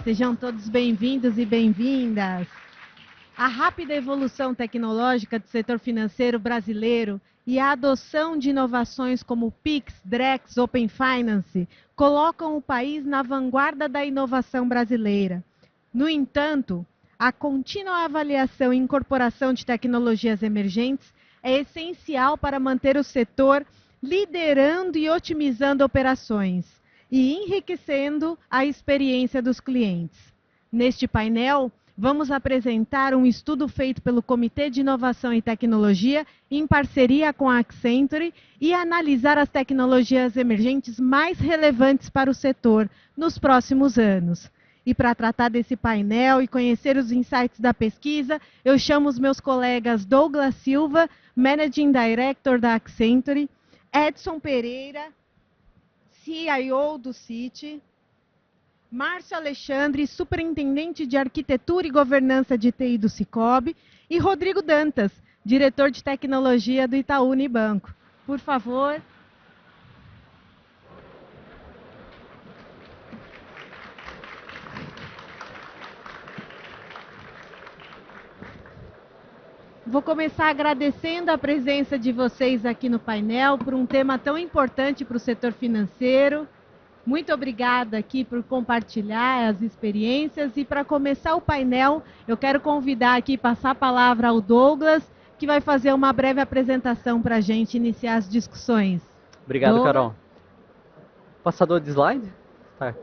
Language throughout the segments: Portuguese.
sejam todos bem-vindos e bem-vindas. A rápida evolução tecnológica do setor financeiro brasileiro e a adoção de inovações como Pix, Drex, Open Finance colocam o país na vanguarda da inovação brasileira. No entanto, a contínua avaliação e incorporação de tecnologias emergentes é essencial para manter o setor liderando e otimizando operações e enriquecendo a experiência dos clientes. Neste painel, vamos apresentar um estudo feito pelo Comitê de Inovação e Tecnologia em parceria com a Accenture e analisar as tecnologias emergentes mais relevantes para o setor nos próximos anos. E para tratar desse painel e conhecer os insights da pesquisa, eu chamo os meus colegas Douglas Silva, Managing Director da Accenture, Edson Pereira, CIO do CIT, Márcio Alexandre, Superintendente de Arquitetura e Governança de TI do Sicoob, e Rodrigo Dantas, Diretor de Tecnologia do Itaú Unibanco. Por favor. Vou começar agradecendo a presença de vocês aqui no painel por um tema tão importante para o setor financeiro. Muito obrigada aqui por compartilhar as experiências. E para começar o painel, eu quero convidar aqui, passar a palavra ao Douglas, que vai fazer uma breve apresentação para a gente iniciar as discussões. Obrigado, Douglas. Carol. Passador de slide? Tá.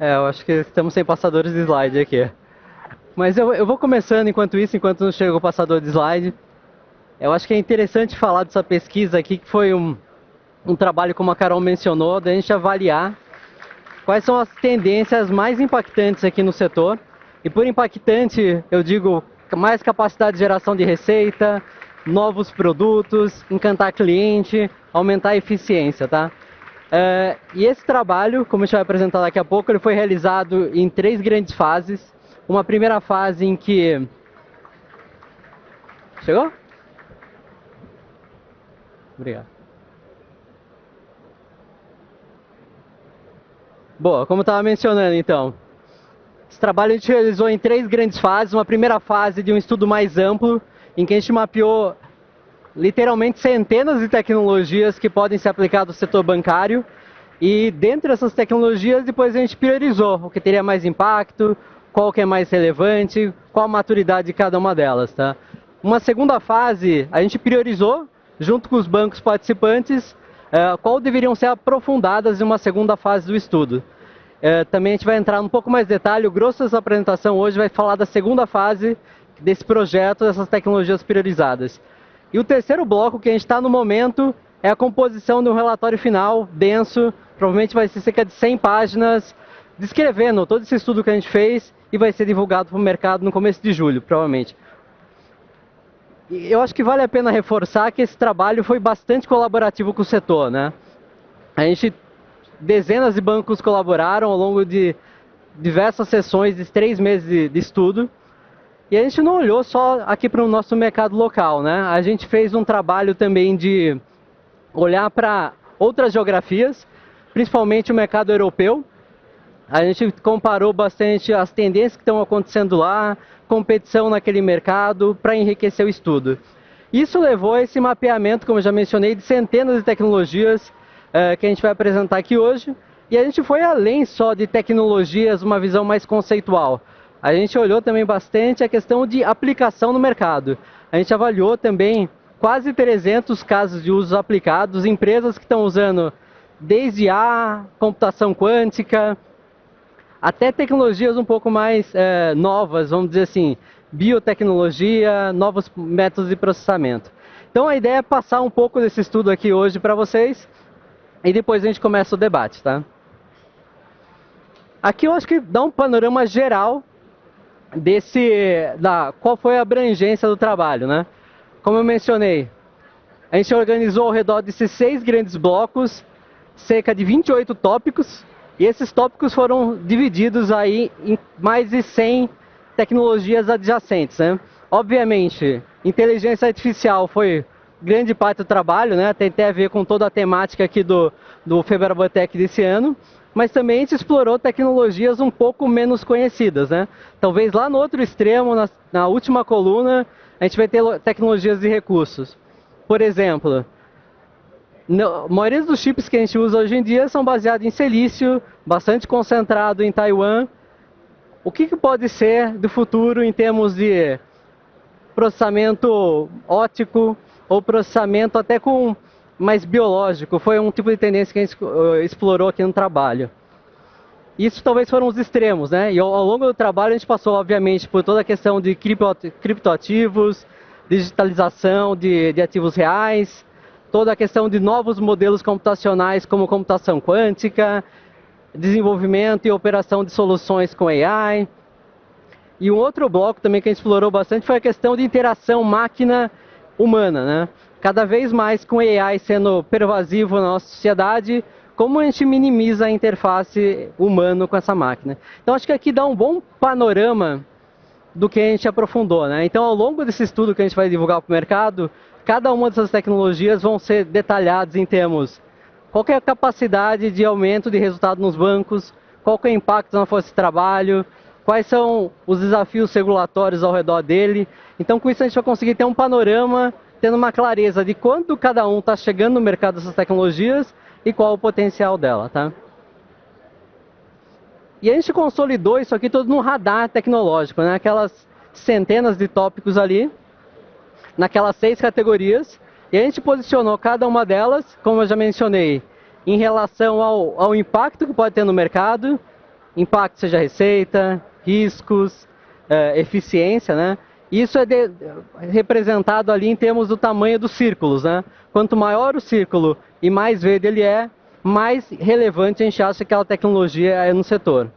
Eu acho que estamos sem passadores de slide aqui. Mas eu vou começando enquanto não chega o passador de slide. Eu acho que é interessante falar dessa pesquisa aqui, que foi um trabalho, como a Carol mencionou, da gente avaliar quais são as tendências mais impactantes aqui no setor. E por impactante, eu digo mais capacidade de geração de receita, novos produtos, encantar cliente, aumentar a eficiência, tá? E esse trabalho, como a gente vai apresentar daqui a pouco, ele foi realizado em 3 grandes fases. Uma primeira fase em que... Chegou? Obrigado. Boa, como eu estava mencionando então, esse trabalho a gente realizou em 3 grandes fases. Uma primeira fase de um estudo mais amplo, em que a gente mapeou literalmente centenas de tecnologias que podem ser aplicadas no setor bancário. E dentro dessas tecnologias, depois a gente priorizou o que teria mais impacto, qual que é mais relevante, qual a maturidade de cada uma delas, tá? Uma segunda fase, a gente priorizou, junto com os bancos participantes, qual deveriam ser aprofundadas em uma segunda fase do estudo. Também a gente vai entrar um pouco mais de detalhe. O grosso dessa apresentação hoje vai falar da segunda fase desse projeto, dessas tecnologias priorizadas. E o terceiro bloco que a gente está no momento é a composição de um relatório final denso, provavelmente vai ser cerca de 100 páginas, descrevendo todo esse estudo que a gente fez e vai ser divulgado para o mercado no começo de julho, provavelmente. E eu acho que vale a pena reforçar que esse trabalho foi bastante colaborativo com o setor, né? Dezenas de bancos colaboraram ao longo de diversas sessões de 3 meses de estudo. E a gente não olhou só aqui para o nosso mercado local, né? A gente fez um trabalho também de olhar para outras geografias, principalmente o mercado europeu. A gente comparou bastante as tendências que estão acontecendo lá, competição naquele mercado, para enriquecer o estudo. Isso levou a esse mapeamento, como eu já mencionei, de centenas de tecnologias que a gente vai apresentar aqui hoje. E a gente foi além só de tecnologias, uma visão mais conceitual. A gente olhou também bastante a questão de aplicação no mercado. A gente avaliou também quase 300 casos de usos aplicados, empresas que estão usando desde a computação quântica, até tecnologias um pouco mais novas, vamos dizer assim, biotecnologia, novos métodos de processamento. Então a ideia é passar um pouco desse estudo aqui hoje para vocês e depois a gente começa o debate, tá? Aqui eu acho que dá um panorama geral qual foi a abrangência do trabalho, né? Como eu mencionei, a gente organizou ao redor desses 6 grandes blocos, cerca de 28 tópicos. E esses tópicos foram divididos aí em mais de 100 tecnologias adjacentes, né? Obviamente, inteligência artificial foi grande parte do trabalho, né? Tem a ver com toda a temática aqui do FebraBanTech desse ano. mas também a gente explorou tecnologias um pouco menos conhecidas, né? Talvez lá no outro extremo, na última coluna, a gente vai ter tecnologias de recursos. Por exemplo, a maioria dos chips que a gente usa hoje em dia são baseados em silício, bastante concentrado em Taiwan. O que pode ser do futuro em termos de processamento óptico ou processamento até com mais biológico? Foi um tipo de tendência que a gente explorou aqui no trabalho. Isso talvez foram os extremos, né? E ao longo do trabalho a gente passou, obviamente, por toda a questão de criptoativos, digitalização de ativos reais, toda a questão de novos modelos computacionais como computação quântica, desenvolvimento e operação de soluções com AI. E um outro bloco também que a gente explorou bastante foi a questão de interação máquina-humana, né? Cada vez mais com AI sendo pervasivo na nossa sociedade, como a gente minimiza a interface humano com essa máquina. Então acho que aqui dá um bom panorama do que a gente aprofundou, né? Então ao longo desse estudo que a gente vai divulgar para o mercado, cada uma dessas tecnologias vão ser detalhadas em termos qual é a capacidade de aumento de resultado nos bancos, qual é o impacto na força de trabalho, quais são os desafios regulatórios ao redor dele. Então com isso a gente vai conseguir ter um panorama, tendo uma clareza de quando cada um está chegando no mercado dessas tecnologias e qual o potencial dela, tá? E a gente consolidou isso aqui tudo num radar tecnológico, né? Aquelas centenas de tópicos ali, naquelas 6 categorias, e a gente posicionou cada uma delas, como eu já mencionei, em relação ao impacto que pode ter no mercado, impacto seja receita, riscos, eficiência, né? Isso é representado ali em termos do tamanho dos círculos, né? Quanto maior o círculo e mais verde ele é, mais relevante a gente acha que aquela tecnologia é no setor.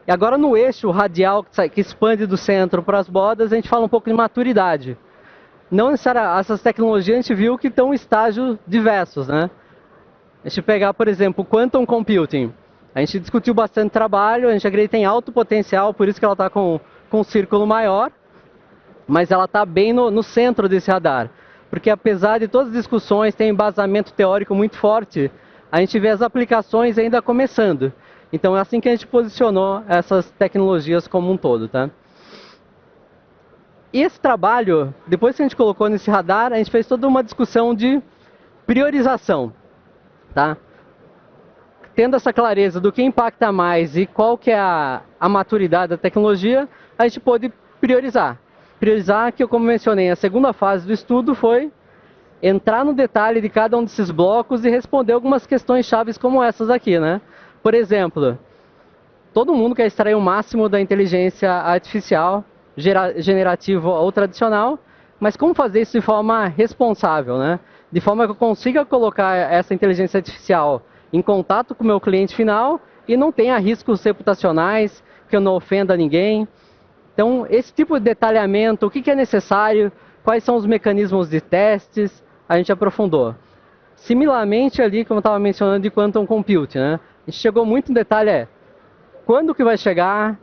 E agora no eixo radial que expande do centro para as bordas, a gente fala um pouco de maturidade. Não necessariamente, essas tecnologias a gente viu que estão em estágios diversos, né? A gente pegar, por exemplo, o Quantum Computing. A gente discutiu bastante trabalho, a gente acredita que tem alto potencial, por isso que ela está com um círculo maior, mas ela está bem no centro desse radar. Porque apesar de todas as discussões, tem um embasamento teórico muito forte, a gente vê as aplicações ainda começando. Então é assim que a gente posicionou essas tecnologias como um todo, tá? E esse trabalho, depois que a gente colocou nesse radar, a gente fez toda uma discussão de priorização, tá? Tendo essa clareza do que impacta mais e qual que é a maturidade da tecnologia, a gente pôde priorizar. Priorizar que, como mencionei, a segunda fase do estudo foi entrar no detalhe de cada um desses blocos e responder algumas questões chaves como essas aqui, né? Por exemplo, todo mundo quer extrair o máximo da inteligência artificial, generativa ou tradicional, mas como fazer isso de forma responsável, né? De forma que eu consiga colocar essa inteligência artificial em contato com o meu cliente final e não tenha riscos reputacionais, que eu não ofenda ninguém. Então, esse tipo de detalhamento, o que é necessário, quais são os mecanismos de testes, a gente aprofundou. Similarmente ali, como eu estava mencionando, de Quantum Computing, né? A gente chegou muito no detalhe, quando que vai chegar,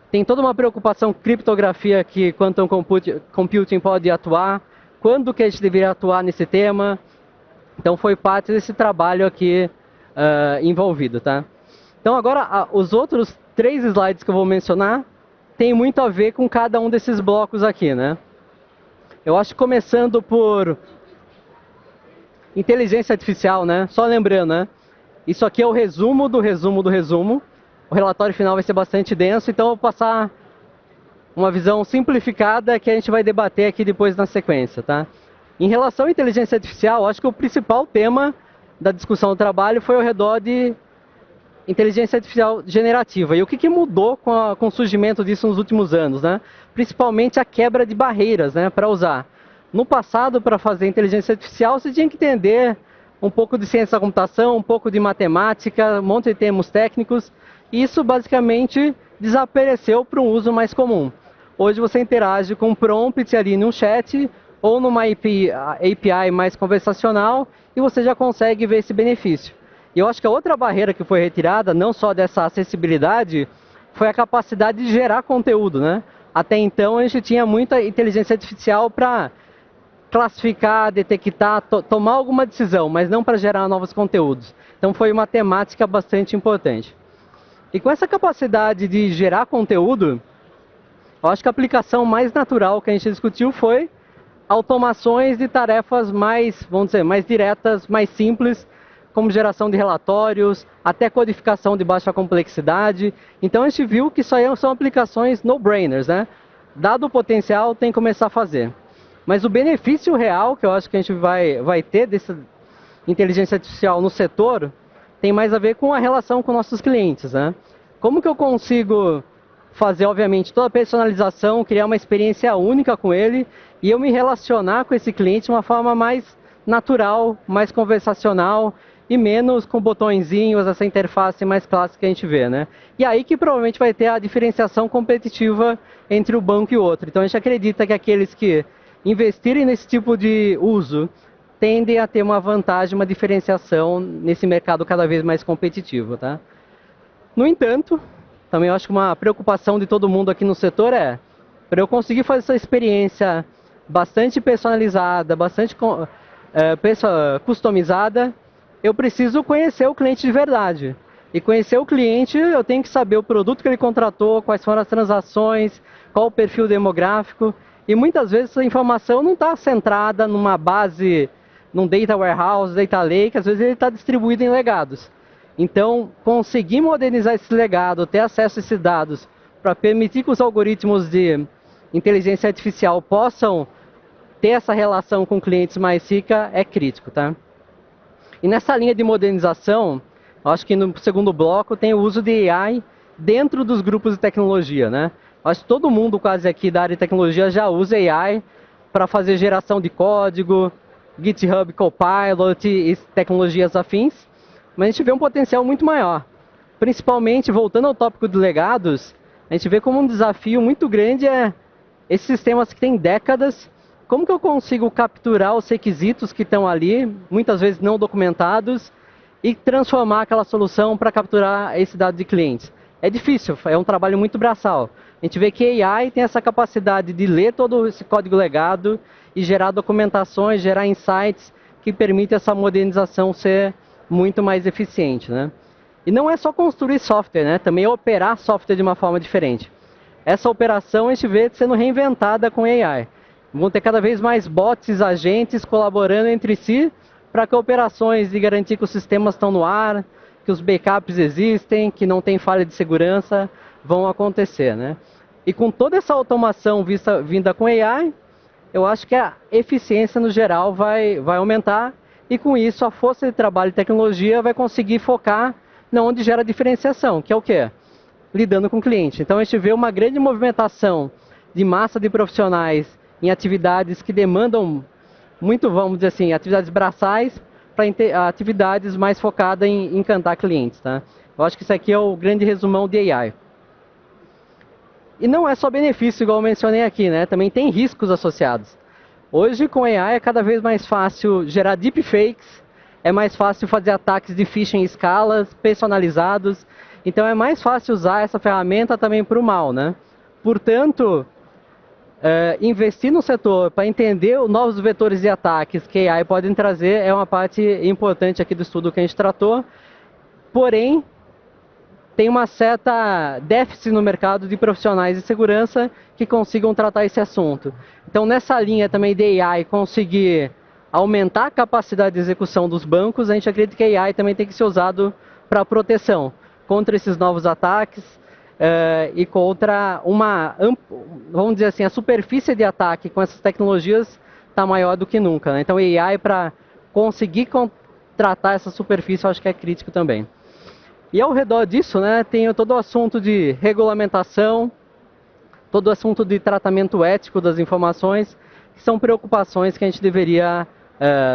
tem toda uma preocupação criptografia que Quantum Computing pode atuar, quando que a gente deveria atuar nesse tema. Então foi parte desse trabalho aqui envolvido, tá? Então agora, os outros 3 slides que eu vou mencionar, tem muito a ver com cada um desses blocos aqui, né? Eu acho que começando por inteligência artificial, né? Só lembrando, né? Isso aqui é o resumo do resumo do resumo. O relatório final vai ser bastante denso, então eu vou passar uma visão simplificada que a gente vai debater aqui depois na sequência, tá? Em relação à inteligência artificial, acho que o principal tema da discussão do trabalho foi ao redor de inteligência artificial generativa. E o que mudou com o surgimento disso nos últimos anos, né? Principalmente a quebra de barreiras, né, para usar. No passado, para fazer inteligência artificial, você tinha que entender um pouco de ciência da computação, um pouco de matemática, um monte de termos técnicos. E isso basicamente desapareceu para um uso mais comum. Hoje você interage com um prompt ali num chat ou numa API mais conversacional e você já consegue ver esse benefício. E eu acho que a outra barreira que foi retirada, não só dessa acessibilidade, foi a capacidade de gerar conteúdo, né? Até então a gente tinha muita inteligência artificial para classificar, detectar, tomar alguma decisão, mas não para gerar novos conteúdos. Então foi uma temática bastante importante. E com essa capacidade de gerar conteúdo, eu acho que a aplicação mais natural que a gente discutiu foi automações de tarefas mais, vamos dizer, mais diretas, mais simples, como geração de relatórios, até codificação de baixa complexidade. Então a gente viu que isso aí são aplicações no-brainers, né? Dado o potencial, tem que começar a fazer. Mas o benefício real que eu acho que a gente vai ter dessa inteligência artificial no setor tem mais a ver com a relação com nossos clientes, né? Como que eu consigo fazer, obviamente, toda a personalização, criar uma experiência única com ele e eu me relacionar com esse cliente de uma forma mais natural, mais conversacional e menos com botõezinhos, essa interface mais clássica que a gente vê, né? E aí que provavelmente vai ter a diferenciação competitiva entre o banco e o outro. Então a gente acredita que aqueles que investirem nesse tipo de uso tendem a ter uma vantagem, uma diferenciação nesse mercado cada vez mais competitivo, tá? No entanto, também eu acho que uma preocupação de todo mundo aqui no setor é, para eu conseguir fazer essa experiência bastante personalizada, bastante customizada, eu preciso conhecer o cliente de verdade. E conhecer o cliente, eu tenho que saber o produto que ele contratou, quais foram as transações, qual o perfil demográfico. E muitas vezes essa informação não está centrada numa base, num data warehouse, data lake, às vezes ele está distribuído em legados. Então, conseguir modernizar esse legado, ter acesso a esses dados, para permitir que os algoritmos de inteligência artificial possam ter essa relação com clientes mais rica é crítico, tá? E nessa linha de modernização, acho que no segundo bloco tem o uso de AI dentro dos grupos de tecnologia, né? Acho que todo mundo quase aqui da área de tecnologia já usa AI para fazer geração de código, GitHub Copilot e tecnologias afins, mas a gente vê um potencial muito maior. Principalmente, voltando ao tópico de legados, a gente vê como um desafio muito grande esses sistemas que têm décadas, como que eu consigo capturar os requisitos que estão ali, muitas vezes não documentados, e transformar aquela solução para capturar esse dado de clientes? É difícil, é um trabalho muito braçal. A gente vê que a AI tem essa capacidade de ler todo esse código legado e gerar documentações, gerar insights que permitem essa modernização ser muito mais eficiente, né? E não é só construir software, né? Também é operar software de uma forma diferente. Essa operação a gente vê sendo reinventada com AI. Vão ter cada vez mais bots, agentes colaborando entre si para que operações de garantir que os sistemas estão no ar, que os backups existem, que não tem falha de segurança, vão acontecer, né? E com toda essa automação vinda com AI, eu acho que a eficiência no geral vai aumentar e com isso a força de trabalho e tecnologia vai conseguir focar onde gera diferenciação, que é o quê? Lidando com o cliente. Então a gente vê uma grande movimentação de massa de profissionais em atividades que demandam muito, vamos dizer assim, atividades braçais para atividades mais focadas em encantar clientes, tá? Eu acho que isso aqui é o grande resumão de AI. E não é só benefício, igual eu mencionei aqui, né? Também tem riscos associados. Hoje, com AI, é cada vez mais fácil gerar deepfakes, é mais fácil fazer ataques de phishing em escalas, personalizados. Então, é mais fácil usar essa ferramenta também para o mal, né? Portanto, investir no setor para entender os novos vetores de ataques que a AI podem trazer é uma parte importante aqui do estudo que a gente tratou. Porém, tem uma certa déficit no mercado de profissionais de segurança que consigam tratar esse assunto. Então, nessa linha também de AI conseguir aumentar a capacidade de execução dos bancos, a gente acredita que a AI também tem que ser usado para proteção contra esses novos ataques e contra vamos dizer assim, a superfície de ataque com essas tecnologias está maior do que nunca, né? Então, a AI para conseguir tratar essa superfície, eu acho que é crítico também. E ao redor disso, né, tem todo o assunto de regulamentação, todo o assunto de tratamento ético das informações, que são preocupações que a gente deveria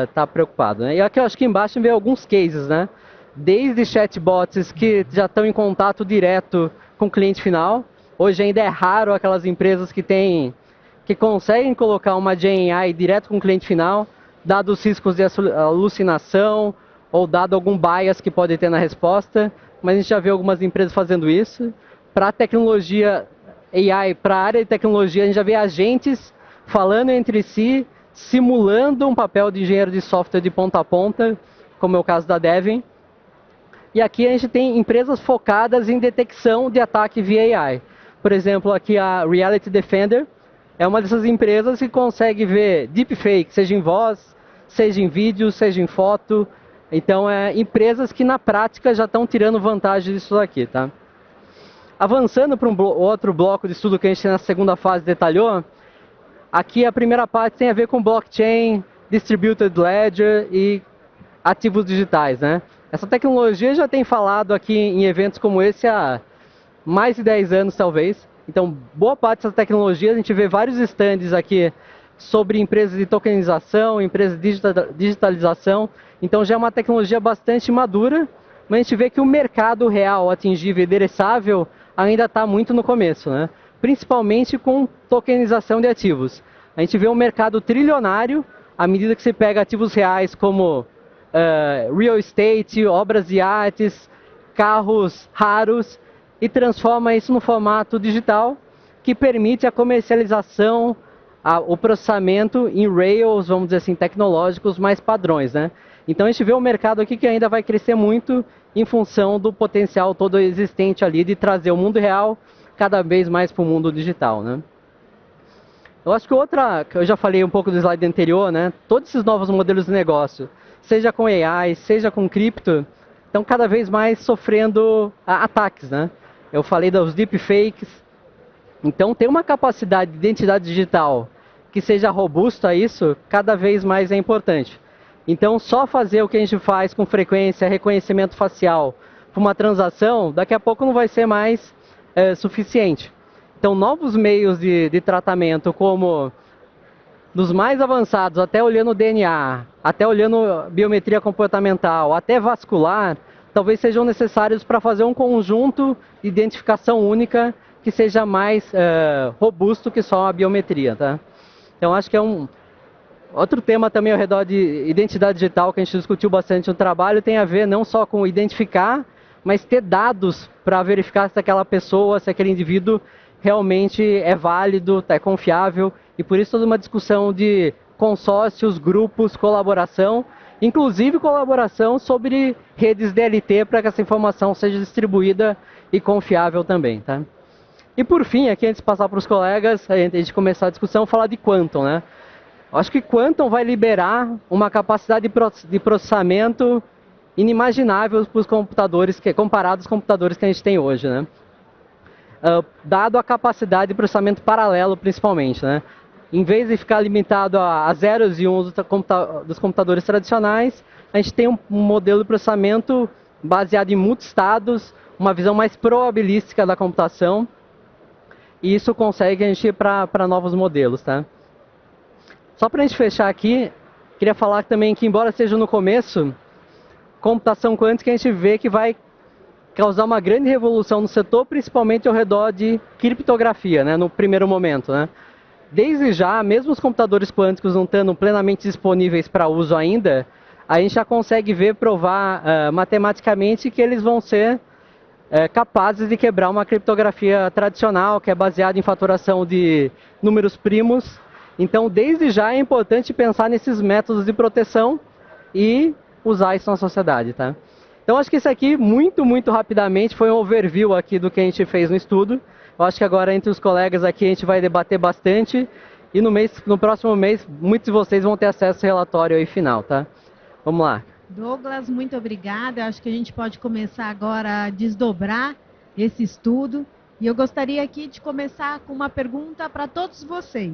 estar preocupado, né? E aqui eu acho que embaixo vem alguns cases, né? Desde chatbots que já estão em contato direto com o cliente final. Hoje ainda é raro aquelas empresas que conseguem colocar uma GenAI direto com o cliente final, dado os riscos de alucinação ou dado algum bias que pode ter na resposta. Mas a gente já vê algumas empresas fazendo isso. Para a tecnologia AI, para a área de tecnologia, a gente já vê agentes falando entre si, simulando um papel de engenheiro de software de ponta a ponta, como é o caso da Devin. E aqui a gente tem empresas focadas em detecção de ataque via AI. Por exemplo, aqui a Reality Defender é uma dessas empresas que consegue ver deepfake, seja em voz, seja em vídeo, seja em foto. Então, empresas que na prática já estão tirando vantagem disso daqui, tá? Avançando para outro bloco de estudo que a gente na segunda fase detalhou, aqui a primeira parte tem a ver com blockchain, distributed ledger e ativos digitais, né? Essa tecnologia já tem falado aqui em eventos como esse há mais de 10 anos, talvez. Então, boa parte dessa tecnologia, a gente vê vários stands aqui sobre empresas de tokenização, empresas de digitalização. Então, já é uma tecnologia bastante madura, mas a gente vê que o mercado real, atingível e endereçável ainda está muito no começo, né? Principalmente com tokenização de ativos. A gente vê um mercado trilionário à medida que se pega ativos reais como real estate, obras de artes, carros raros e transforma isso no formato digital que permite a comercialização, o processamento em rails, vamos dizer assim, tecnológicos mais padrões, né? Então a gente vê um mercado aqui que ainda vai crescer muito em função do potencial todo existente ali de trazer o mundo real cada vez mais para o mundo digital, né? Eu acho que outra, que eu já falei um pouco do slide anterior, né? Todos esses novos modelos de negócio, seja com AI, seja com cripto, estão cada vez mais sofrendo ataques, né? Eu falei dos deepfakes. Então, ter uma capacidade de identidade digital que seja robusta a isso, cada vez mais é importante. Então, só fazer o que a gente faz com frequência, reconhecimento facial, para uma transação, daqui a pouco não vai ser mais suficiente. Então, novos meios de tratamento, como dos mais avançados, até olhando DNA, até olhando biometria comportamental, até vascular, talvez sejam necessários para fazer um conjunto de identificação única que seja mais robusto que só a biometria, tá? Então, acho que é outro tema também ao redor de identidade digital que a gente discutiu bastante no trabalho, tem a ver não só com identificar, mas ter dados para verificar se aquela pessoa, se aquele indivíduo realmente é válido, é confiável, e por isso toda uma discussão de consórcios, grupos, colaboração, inclusive colaboração sobre redes DLT para que essa informação seja distribuída e confiável também, tá? E por fim, aqui antes de passar para os colegas, antes de começar a discussão, falar de Quantum, né? Acho que Quantum vai liberar uma capacidade de processamento inimaginável para os computadores, comparados aos computadores que a gente tem hoje, né? Dado a capacidade de processamento paralelo, principalmente, né? Em vez de ficar limitado a zeros e uns dos computadores tradicionais, a gente tem um modelo de processamento baseado em multiestados, uma visão mais probabilística da computação, e isso consegue a gente ir para novos modelos, tá? Só para a gente fechar aqui, queria falar também que, embora seja no começo, computação quântica a gente vê que vai causar uma grande revolução no setor, principalmente ao redor de criptografia, né, no primeiro momento, né? Desde já, mesmo os computadores quânticos não estando plenamente disponíveis para uso ainda, a gente já consegue provar matematicamente que eles vão ser capazes de quebrar uma criptografia tradicional, que é baseada em faturação de números primos. Então, desde já é importante pensar nesses métodos de proteção e usar isso na sociedade, tá? Então, acho que isso aqui, muito rapidamente, foi um overview aqui do que a gente fez no estudo. Eu acho que agora, entre os colegas aqui, a gente vai debater bastante. E no próximo mês, muitos de vocês vão ter acesso ao relatório aí final, tá? Vamos lá. Douglas, muito obrigada. Eu acho que a gente pode começar agora a desdobrar esse estudo. E eu gostaria aqui de começar com uma pergunta para todos vocês.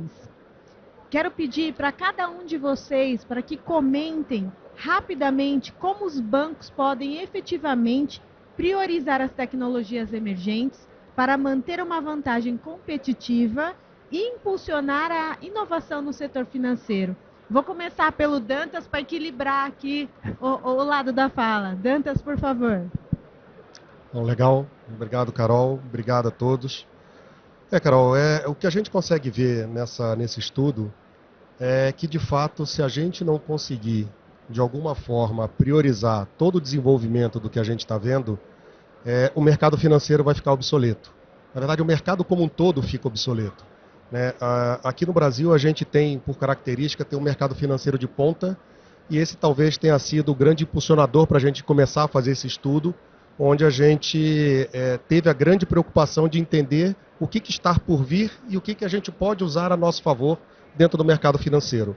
Quero pedir para cada um de vocês para que comentem rapidamente como os bancos podem efetivamente priorizar as tecnologias emergentes para manter uma vantagem competitiva e impulsionar a inovação no setor financeiro. Vou começar pelo Dantas para equilibrar aqui o lado da fala. Dantas, por favor. Bom, legal. Obrigado, Carol. Obrigado a todos. Carol, o que a gente consegue ver nesse estudo é que, de fato, se a gente não conseguir, de alguma forma, priorizar todo o desenvolvimento do que a gente está vendo, o mercado financeiro vai ficar obsoleto. Na verdade, o mercado como um todo fica obsoleto. né? Aqui no Brasil a gente tem, por característica, ter um mercado financeiro de ponta, e esse talvez tenha sido o grande impulsionador para a gente começar a fazer esse estudo, onde a gente teve a grande preocupação de entender o que está por vir e o que a gente pode usar a nosso favor dentro do mercado financeiro.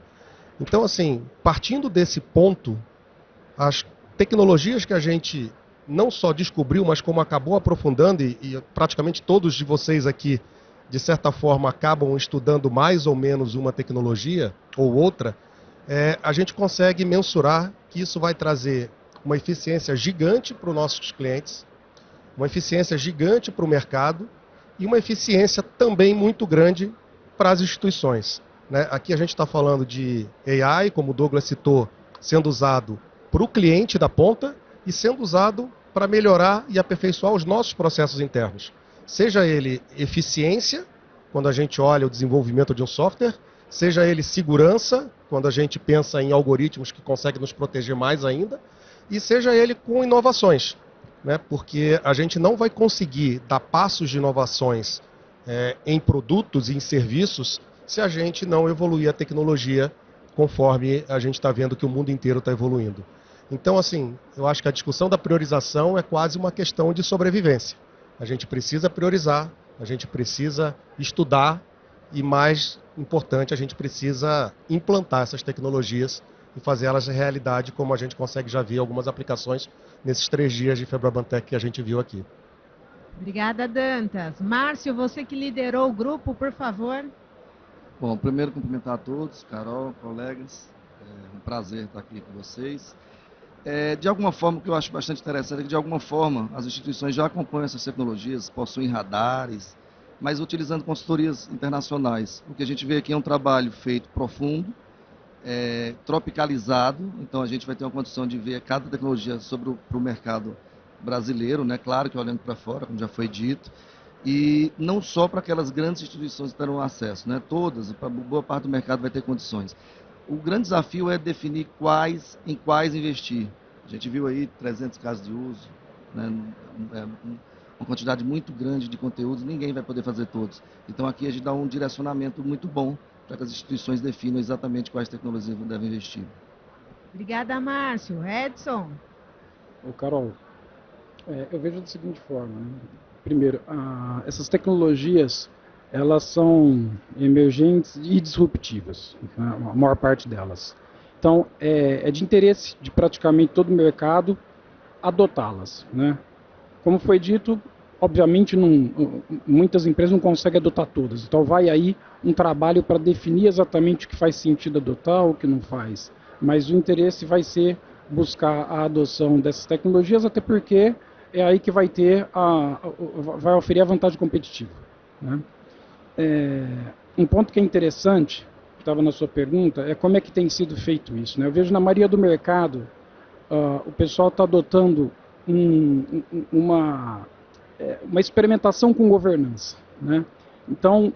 Então, assim, partindo desse ponto, as tecnologias que a gente não só descobriu, mas como acabou aprofundando, e praticamente todos de vocês aqui, de certa forma, acabam estudando mais ou menos uma tecnologia ou outra, a gente consegue mensurar que isso vai trazer uma eficiência gigante para os nossos clientes, uma eficiência gigante para o mercado e uma eficiência também muito grande para as instituições, né? Aqui a gente está falando de AI, como o Douglas citou, sendo usado para o cliente da ponta e sendo usado para melhorar e aperfeiçoar os nossos processos internos. Seja ele eficiência, quando a gente olha o desenvolvimento de um software, seja ele segurança, quando a gente pensa em algoritmos que conseguem nos proteger mais ainda, e seja ele com inovações, né? Porque a gente não vai conseguir dar passos de inovações em produtos e em serviços se a gente não evoluir a tecnologia conforme a gente está vendo que o mundo inteiro está evoluindo. Então, assim, eu acho que a discussão da priorização é quase uma questão de sobrevivência. A gente precisa priorizar, a gente precisa estudar e, mais importante, a gente precisa implantar essas tecnologias e fazer elas realidade, como a gente consegue já ver algumas aplicações nesses 3 dias de Febrabantec que a gente viu aqui. Obrigada, Dantas. Márcio, você que liderou o grupo, por favor. Bom, primeiro cumprimentar a todos, Carol, colegas, um prazer estar aqui com vocês. De alguma forma, o que eu acho bastante interessante é que, de alguma forma, as instituições já acompanham essas tecnologias, possuem radares, mas utilizando consultorias internacionais. O que a gente vê aqui é um trabalho feito profundo, tropicalizado, então a gente vai ter uma condição de ver cada tecnologia sobre o mercado brasileiro, né? Claro que olhando para fora, como já foi dito, e não só para aquelas grandes instituições que terão acesso, né? Todas, para boa parte do mercado vai ter condições. O grande desafio é definir em quais investir. A gente viu aí 300 casos de uso, né? Uma quantidade muito grande de conteúdos, ninguém vai poder fazer todos. Então aqui a gente dá um direcionamento muito bom para que as instituições definam exatamente quais tecnologias devem investir. Obrigada, Márcio. Edson. Carol, eu vejo da seguinte forma, né? Primeiro, essas tecnologias, elas são emergentes e disruptivas, né? A maior parte delas. Então, é de interesse de praticamente todo o mercado adotá-las, né? Como foi dito, obviamente muitas empresas não conseguem adotar todas, então vai aí um trabalho para definir exatamente o que faz sentido adotar ou o que não faz. Mas o interesse vai ser buscar a adoção dessas tecnologias, até porque é aí que vai vai oferecer a vantagem competitiva, né? Um ponto que é interessante, que estava na sua pergunta, é como é que tem sido feito isso, né? Eu vejo na maioria do mercado, o pessoal está adotando uma experimentação com governança, né? Então,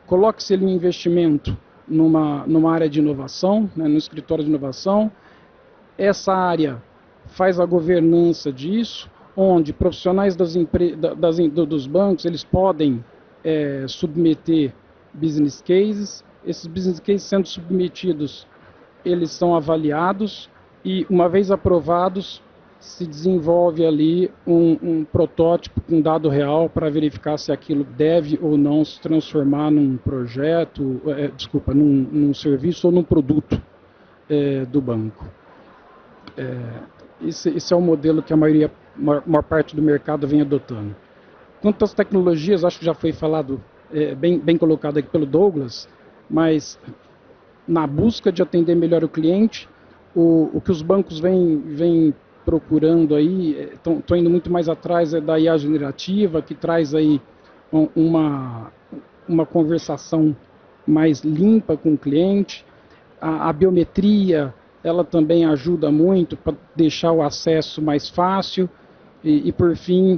coloque-se ali um investimento numa área de inovação, né, no escritório de inovação. Essa área faz a governança disso, onde profissionais dos bancos eles podem submeter business cases. Esses business cases sendo submetidos, eles são avaliados e, uma vez aprovados, se desenvolve ali um protótipo com dado real para verificar se aquilo deve ou não se transformar num projeto, num serviço ou num produto do banco. Esse é o modelo que a maior parte do mercado vem adotando. Quanto às tecnologias, acho que já foi falado, bem colocado aqui pelo Douglas, mas na busca de atender melhor o cliente, o que os bancos vêm procurando aí, estão indo muito mais atrás da IA generativa, que traz aí uma conversação mais limpa com o cliente. A biometria, ela também ajuda muito para deixar o acesso mais fácil. E por fim,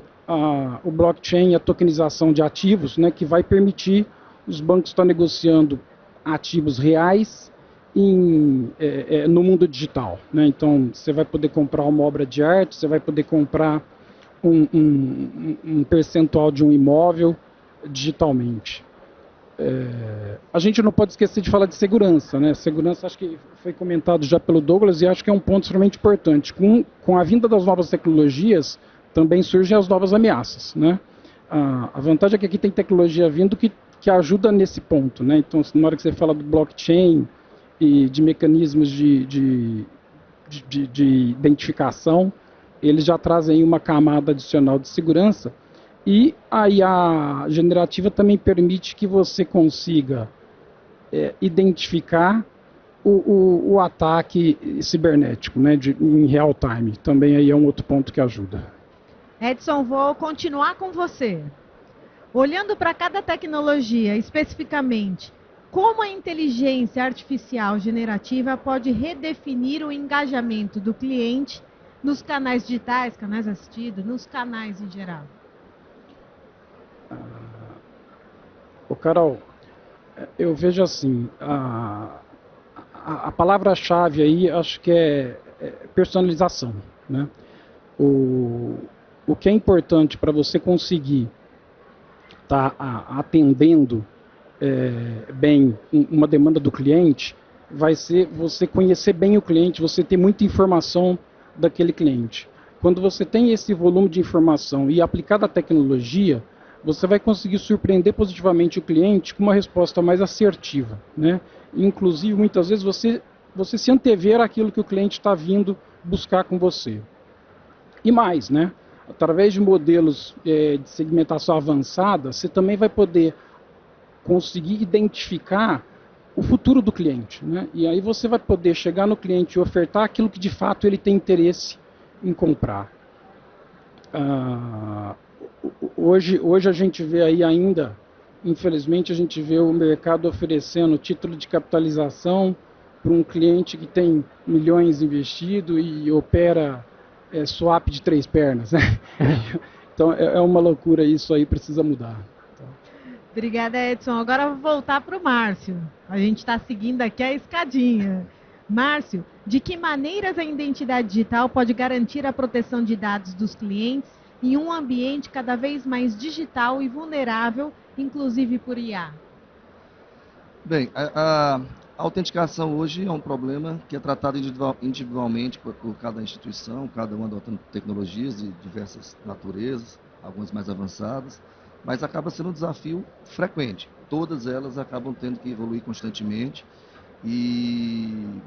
o blockchain, a tokenização de ativos, né, que vai permitir os bancos estar negociando ativos reais no mundo digital, né? Então, você vai poder comprar uma obra de arte, você vai poder comprar um percentual de um imóvel digitalmente. A gente não pode esquecer de falar de segurança, né? Segurança, acho que foi comentado já pelo Douglas, e acho que é um ponto extremamente importante. Com a vinda das novas tecnologias, também surgem as novas ameaças, né? A vantagem é que aqui tem tecnologia vindo que ajuda nesse ponto, né? Então, na hora que você fala do blockchain e de mecanismos de identificação, eles já trazem uma camada adicional de segurança. E aí a generativa também permite que você consiga identificar o ataque cibernético, né, em real time. Também aí é um outro ponto que ajuda. Edson, vou continuar com você. Olhando para cada tecnologia especificamente, como a inteligência artificial generativa pode redefinir o engajamento do cliente nos canais digitais, canais assistidos, nos canais em geral? Carol, eu vejo assim, a palavra-chave aí acho que é personalização, né? O que é importante para você conseguir estar atendendo bem uma demanda do cliente vai ser você conhecer bem o cliente, você ter muita informação daquele cliente. Quando você tem esse volume de informação e aplicada a tecnologia, você vai conseguir surpreender positivamente o cliente com uma resposta mais assertiva, né? Inclusive, muitas vezes, você se antever aquilo que o cliente está vindo buscar com você. E mais, né? Através de modelos de segmentação avançada, você também vai poder conseguir identificar o futuro do cliente, né? E aí você vai poder chegar no cliente e ofertar aquilo que de fato ele tem interesse em comprar. Hoje a gente vê aí ainda, infelizmente, a gente vê o mercado oferecendo título de capitalização para um cliente que tem milhões investido e opera swap de 3 pernas, né? Então é uma loucura, isso aí precisa mudar. Obrigada, Edson. Agora eu vou voltar para o Márcio. A gente está seguindo aqui a escadinha. Márcio, de que maneiras a identidade digital pode garantir a proteção de dados dos clientes em um ambiente cada vez mais digital e vulnerável, inclusive por IA? Bem, a autenticação hoje é um problema que é tratado individualmente por cada instituição, cada uma adotando tecnologias de diversas naturezas, algumas mais avançadas, mas acaba sendo um desafio frequente. Todas elas acabam tendo que evoluir constantemente e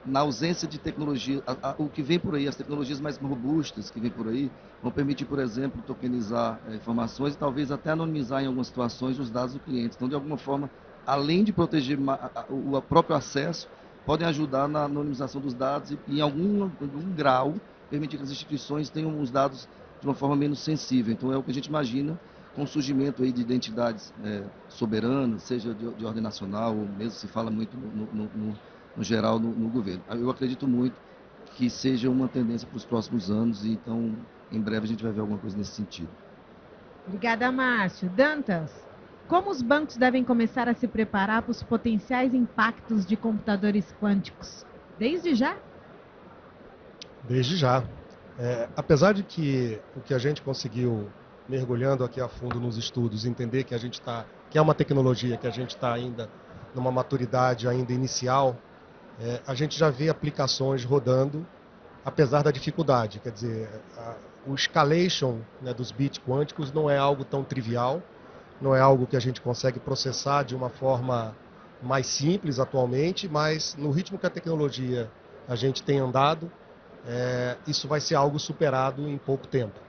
na ausência de tecnologia, o que vem por aí, as tecnologias mais robustas que vem por aí, vão permitir, por exemplo, tokenizar informações e talvez até anonimizar em algumas situações os dados do cliente. Então, de alguma forma, além de proteger o próprio acesso, podem ajudar na anonimização dos dados e, em algum grau, permitir que as instituições tenham os dados de uma forma menos sensível. Então, é o que a gente imagina com o surgimento aí de identidades soberanas, seja de ordem nacional, ou mesmo se fala muito no geral no governo. Eu acredito muito que seja uma tendência para os próximos anos e então em breve a gente vai ver alguma coisa nesse sentido. Obrigada, Márcio. Dantas, como os bancos devem começar a se preparar para os potenciais impactos de computadores quânticos? Desde já? Desde já. Apesar de que o que a gente conseguiu, mergulhando aqui a fundo nos estudos, entender que que é uma tecnologia que a gente está ainda numa maturidade ainda inicial, a gente já vê aplicações rodando, apesar da dificuldade. Quer dizer, o escalation, né, dos bits quânticos não é algo tão trivial, não é algo que a gente consegue processar de uma forma mais simples atualmente, mas no ritmo que a tecnologia a gente tem andado, isso vai ser algo superado em pouco tempo.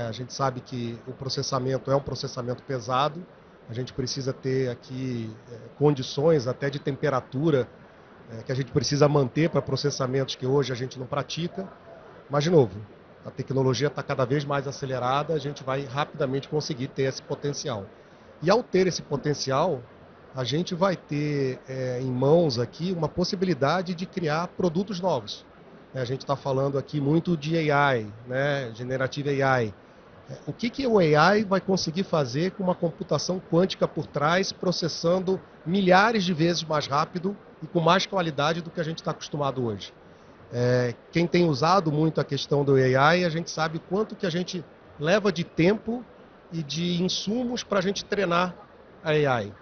A gente sabe que o processamento é um processamento pesado, a gente precisa ter aqui condições até de temperatura que a gente precisa manter para processamentos que hoje a gente não pratica, mas de novo, a tecnologia está cada vez mais acelerada, a gente vai rapidamente conseguir ter esse potencial. E ao ter esse potencial, a gente vai ter em mãos aqui uma possibilidade de criar produtos novos. A gente está falando aqui muito de AI, né, Generative AI. O que o AI vai conseguir fazer com uma computação quântica por trás, processando milhares de vezes mais rápido e com mais qualidade do que a gente está acostumado hoje? Quem tem usado muito a questão do AI, a gente sabe quanto que a gente leva de tempo e de insumos para a gente treinar a AI?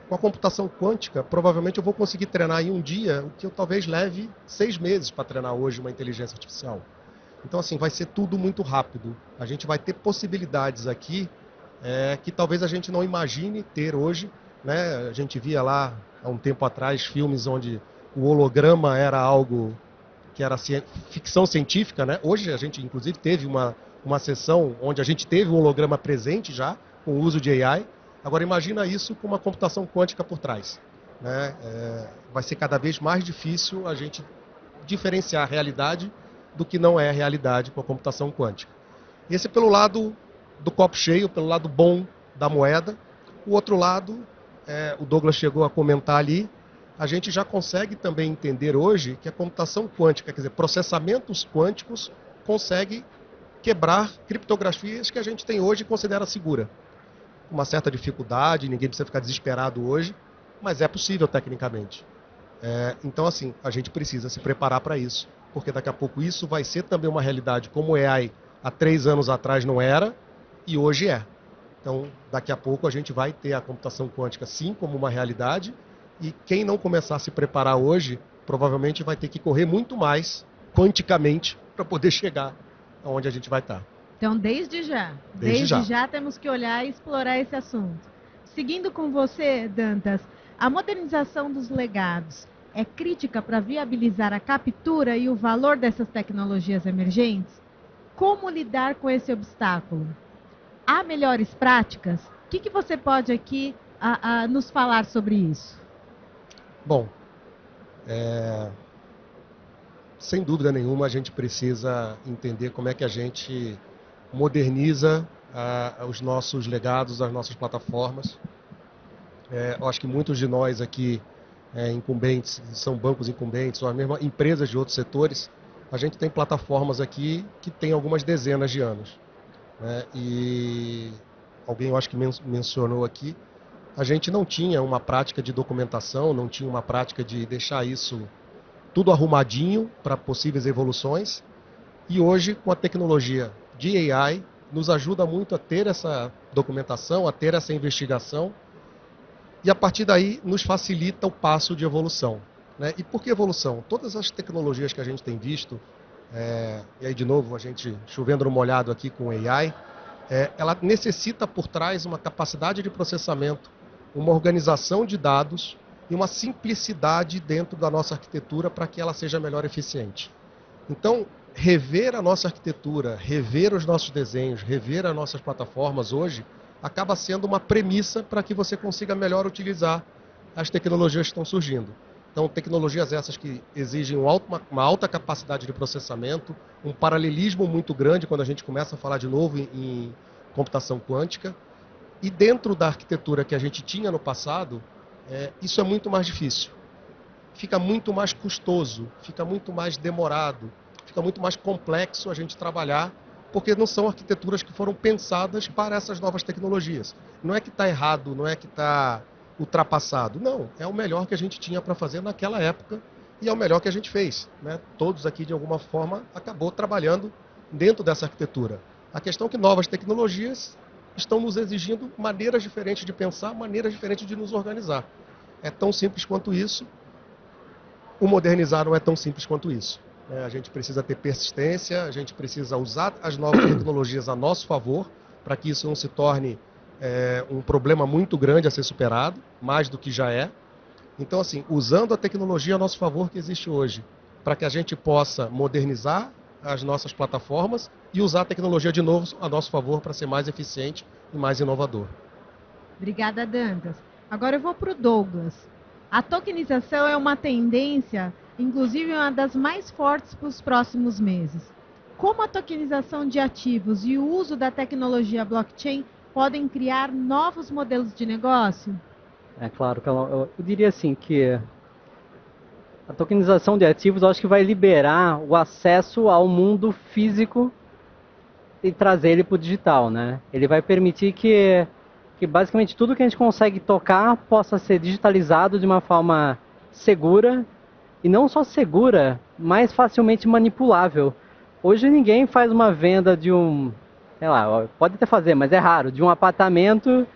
Com a computação quântica, provavelmente eu vou conseguir treinar em um dia o que eu talvez leve 6 meses para treinar hoje uma inteligência artificial. Então, assim, vai ser tudo muito rápido. A gente vai ter possibilidades aqui que talvez a gente não imagine ter hoje, né? A gente via lá, há um tempo atrás, filmes onde o holograma era algo que era ficção científica, né? Hoje a gente, inclusive, teve uma sessão onde a gente teve o holograma presente já, com o uso de AI. Agora, imagina isso com uma computação quântica por trás, né? Vai ser cada vez mais difícil a gente diferenciar a realidade do que não é a realidade com a computação quântica. Esse é pelo lado do copo cheio, pelo lado bom da moeda. O outro lado, o Douglas chegou a comentar ali, a gente já consegue também entender hoje que a computação quântica, quer dizer, processamentos quânticos, consegue quebrar criptografias que a gente tem hoje e considera segura. Uma certa dificuldade, ninguém precisa ficar desesperado hoje, mas é possível tecnicamente. Então, assim, a gente precisa se preparar para isso, porque daqui a pouco isso vai ser também uma realidade, como o AI há 3 anos atrás não era, e hoje é. Então, daqui a pouco a gente vai ter a computação quântica sim como uma realidade, e quem não começar a se preparar hoje, provavelmente vai ter que correr muito mais quanticamente para poder chegar aonde a gente vai estar. Então, desde já temos que olhar e explorar esse assunto. Seguindo com você, Dantas, a modernização dos legados é crítica para viabilizar a captura e o valor dessas tecnologias emergentes? Como lidar com esse obstáculo? Há melhores práticas? O que você pode aqui nos falar sobre isso? Bom, sem dúvida nenhuma a gente precisa entender como é que a gente moderniza os nossos legados, as nossas plataformas. Eu acho que muitos de nós aqui, incumbentes, são bancos incumbentes, ou mesmo empresas de outros setores, a gente tem plataformas aqui que tem algumas dezenas de anos, né? E alguém, eu acho que mencionou aqui, a gente não tinha uma prática de documentação, não tinha uma prática de deixar isso tudo arrumadinho para possíveis evoluções. E hoje, com a tecnologia de AI, nos ajuda muito a ter essa documentação, a ter essa investigação, e a partir daí nos facilita o passo de evolução, né? E por que evolução? Todas as tecnologias que a gente tem visto, e aí de novo a gente chovendo no molhado aqui com AI, ela necessita por trás uma capacidade de processamento, uma organização de dados e uma simplicidade dentro da nossa arquitetura para que ela seja melhor eficiente. Então, rever a nossa arquitetura, rever os nossos desenhos, rever as nossas plataformas hoje, acaba sendo uma premissa para que você consiga melhor utilizar as tecnologias que estão surgindo. Então, tecnologias essas que exigem uma alta capacidade de processamento, um paralelismo muito grande quando a gente começa a falar de novo em computação quântica. E dentro da arquitetura que a gente tinha no passado, isso é muito mais difícil. Fica muito mais custoso, fica muito mais demorado, fica muito mais complexo a gente trabalhar, porque não são arquiteturas que foram pensadas para essas novas tecnologias. Não é que está errado, não é que está ultrapassado. Não, é o melhor que a gente tinha para fazer naquela época e é o melhor que a gente fez, né? Todos aqui, de alguma forma, acabou trabalhando dentro dessa arquitetura. A questão é que novas tecnologias estão nos exigindo maneiras diferentes de pensar, maneiras diferentes de nos organizar. É tão simples quanto isso. O modernizar não é tão simples quanto isso. A gente precisa ter persistência, a gente precisa usar as novas tecnologias a nosso favor, para que isso não se torne um problema muito grande a ser superado, mais do que já é. Então, assim, usando a tecnologia a nosso favor que existe hoje, para que a gente possa modernizar as nossas plataformas e usar a tecnologia de novo a nosso favor para ser mais eficiente e mais inovador. Obrigada, Dantas. Agora eu vou para o Douglas. A tokenização é uma tendência, inclusive uma das mais fortes para os próximos meses. Como a tokenização de ativos e o uso da tecnologia blockchain podem criar novos modelos de negócio? É claro, eu diria assim que a tokenização de ativos, eu acho que vai liberar o acesso ao mundo físico e trazer ele para o digital, né? Ele vai permitir que basicamente tudo que a gente consegue tocar possa ser digitalizado de uma forma segura, e não só segura, mas facilmente manipulável. Hoje ninguém faz uma venda de sei lá, pode até fazer, mas é raro, de um apartamento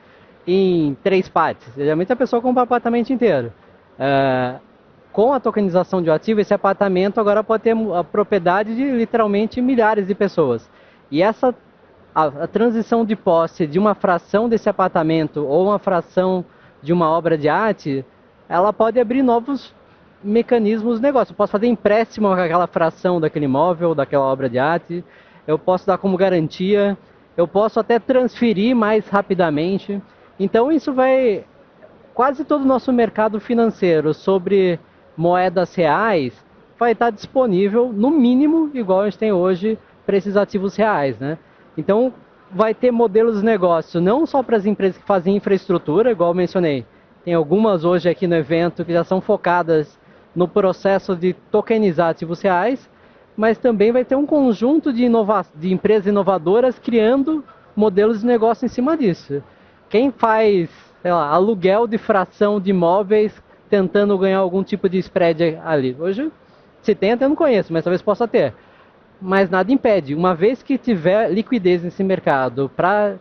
em 3 partes. Geralmente a pessoa compra o apartamento inteiro. Com a tokenização de um ativo, esse apartamento agora pode ter a propriedade de literalmente milhares de pessoas. E a transição de posse de uma fração desse apartamento ou uma fração de uma obra de arte, ela pode abrir novos mecanismos de negócio. Eu posso fazer empréstimo com aquela fração daquele imóvel, daquela obra de arte, eu posso dar como garantia, eu posso até transferir mais rapidamente. Então isso vai... Quase todo o nosso mercado financeiro sobre moedas reais vai estar disponível, no mínimo, igual a gente tem hoje, para esses ativos reais, né? Então, vai ter modelos de negócio não só para as empresas que fazem infraestrutura, igual eu mencionei. Tem algumas hoje aqui no evento que já são focadas no processo de tokenizar ativos reais, mas também vai ter um conjunto de empresas inovadoras criando modelos de negócio em cima disso. Quem faz, sei lá, aluguel de fração de imóveis tentando ganhar algum tipo de spread ali. Hoje, se tem, até não conheço, mas talvez possa ter. Mas nada impede. Uma vez que tiver liquidez nesse mercado para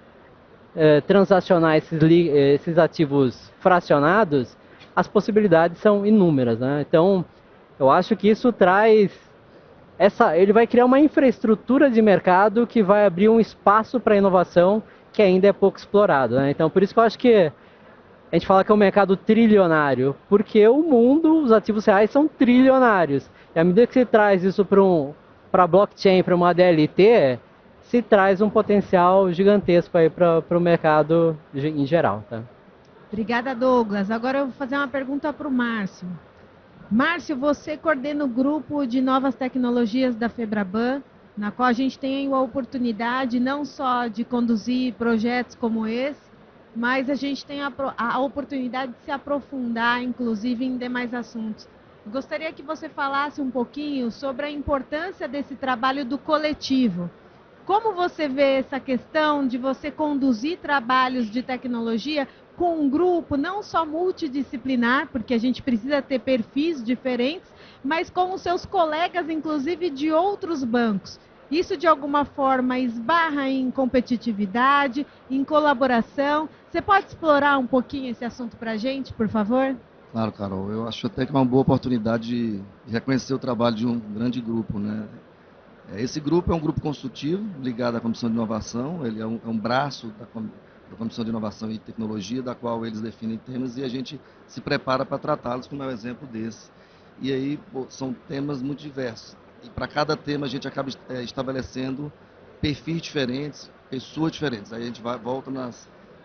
transacionar esses ativos fracionados, as possibilidades são inúmeras, né? Então, eu acho que isso traz... ele vai criar uma infraestrutura de mercado que vai abrir um espaço para inovação que ainda é pouco explorado, né? Então, por isso que eu acho que a gente fala que é um mercado trilionário, porque o mundo, os ativos reais são trilionários. E à medida que você traz isso para blockchain, para uma DLT, se traz um potencial gigantesco aí para o mercado em geral. Tá? Obrigada, Douglas. Agora eu vou fazer uma pergunta para o Márcio. Márcio, você coordena o grupo de novas tecnologias da Febraban, na qual a gente tem a oportunidade não só de conduzir projetos como esse, mas a gente tem a oportunidade de se aprofundar, inclusive, em demais assuntos. Eu gostaria que você falasse um pouquinho sobre a importância desse trabalho do coletivo. Como você vê essa questão de você conduzir trabalhos de tecnologia com um grupo não só multidisciplinar, porque a gente precisa ter perfis diferentes, mas com os seus colegas, inclusive, de outros bancos? Isso, de alguma forma, esbarra em competitividade, em colaboração. Você pode explorar um pouquinho esse assunto para a gente, por favor? Claro, Carol. Eu acho até que é uma boa oportunidade de reconhecer o trabalho de um grande grupo, né? Esse grupo é um grupo consultivo, ligado à Comissão de Inovação. Ele é um braço da Comissão de Inovação e Tecnologia, da qual eles definem temas e a gente se prepara para tratá-los, como é um exemplo desse. E aí, são temas muito diversos. E para cada tema a gente acaba estabelecendo perfis diferentes, pessoas diferentes. Aí a gente volta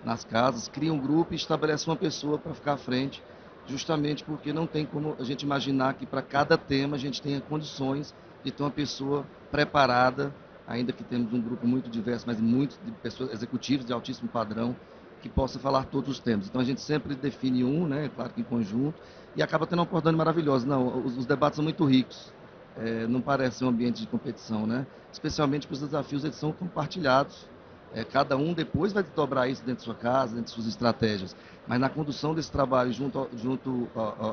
nas casas, cria um grupo e estabelece uma pessoa para ficar à frente, justamente porque não tem como a gente imaginar que para cada tema a gente tenha condições de ter uma pessoa preparada, ainda que temos um grupo muito diverso, mas muito de pessoas executivos de altíssimo padrão, que possa falar todos os temas. Então a gente sempre define né, claro que em conjunto, e acaba tendo uma oportunidade maravilhosa. Não, os debates são muito ricos. Não parece um ambiente de competição, né? Especialmente porque os desafios eles são compartilhados. Cada um depois vai dobrar isso dentro de sua casa, dentro de suas estratégias. Mas na condução desse trabalho junto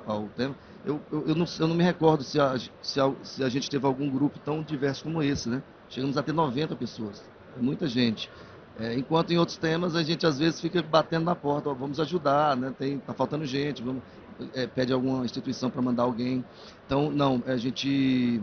ao tema, eu não me recordo se a gente teve algum grupo tão diverso como esse, né? Chegamos a ter 90 pessoas, é muita gente. Enquanto em outros temas a gente às vezes fica batendo na porta, vamos ajudar, né? Tá faltando gente, pede alguma instituição para mandar alguém. Então, não, a gente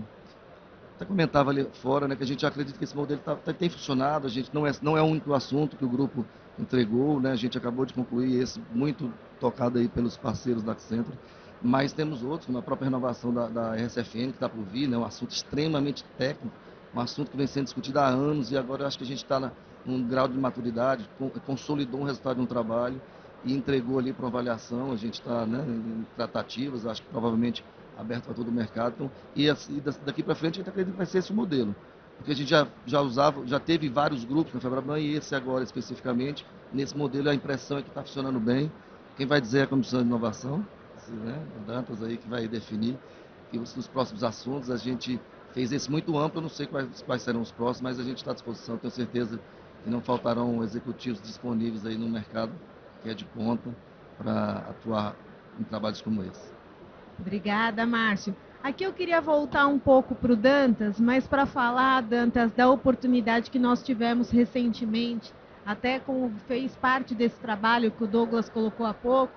até comentava ali fora, né, que a gente acredita que esse modelo tem funcionado, a gente não é o único assunto que o grupo entregou, né, a gente acabou de concluir esse muito tocado aí pelos parceiros da Accenture, mas temos outros, como a própria renovação da RSFN, que está por vir, né, um assunto extremamente técnico, um assunto que vem sendo discutido há anos e agora eu acho que a gente está num grau de maturidade, consolidou um resultado de um trabalho e entregou ali para avaliação, a gente está, né, em tratativas, acho que provavelmente aberto para todo o mercado, então, e daqui para frente a gente acredita que vai ser esse o modelo, porque a gente já teve vários grupos na Febraban e esse agora especificamente, nesse modelo a impressão é que está funcionando bem. Quem vai dizer é a Comissão de Inovação, né, o Dantas aí que vai definir, e os próximos assuntos, a gente fez esse muito amplo, eu não sei quais serão os próximos, mas a gente está à disposição, tenho certeza que não faltarão executivos disponíveis aí no mercado, que é de ponta, para atuar em trabalhos como esse. Obrigada, Márcio. Aqui eu queria voltar um pouco para o Dantas, mas para falar, Dantas, da oportunidade que nós tivemos recentemente até fez parte desse trabalho que o Douglas colocou há pouco.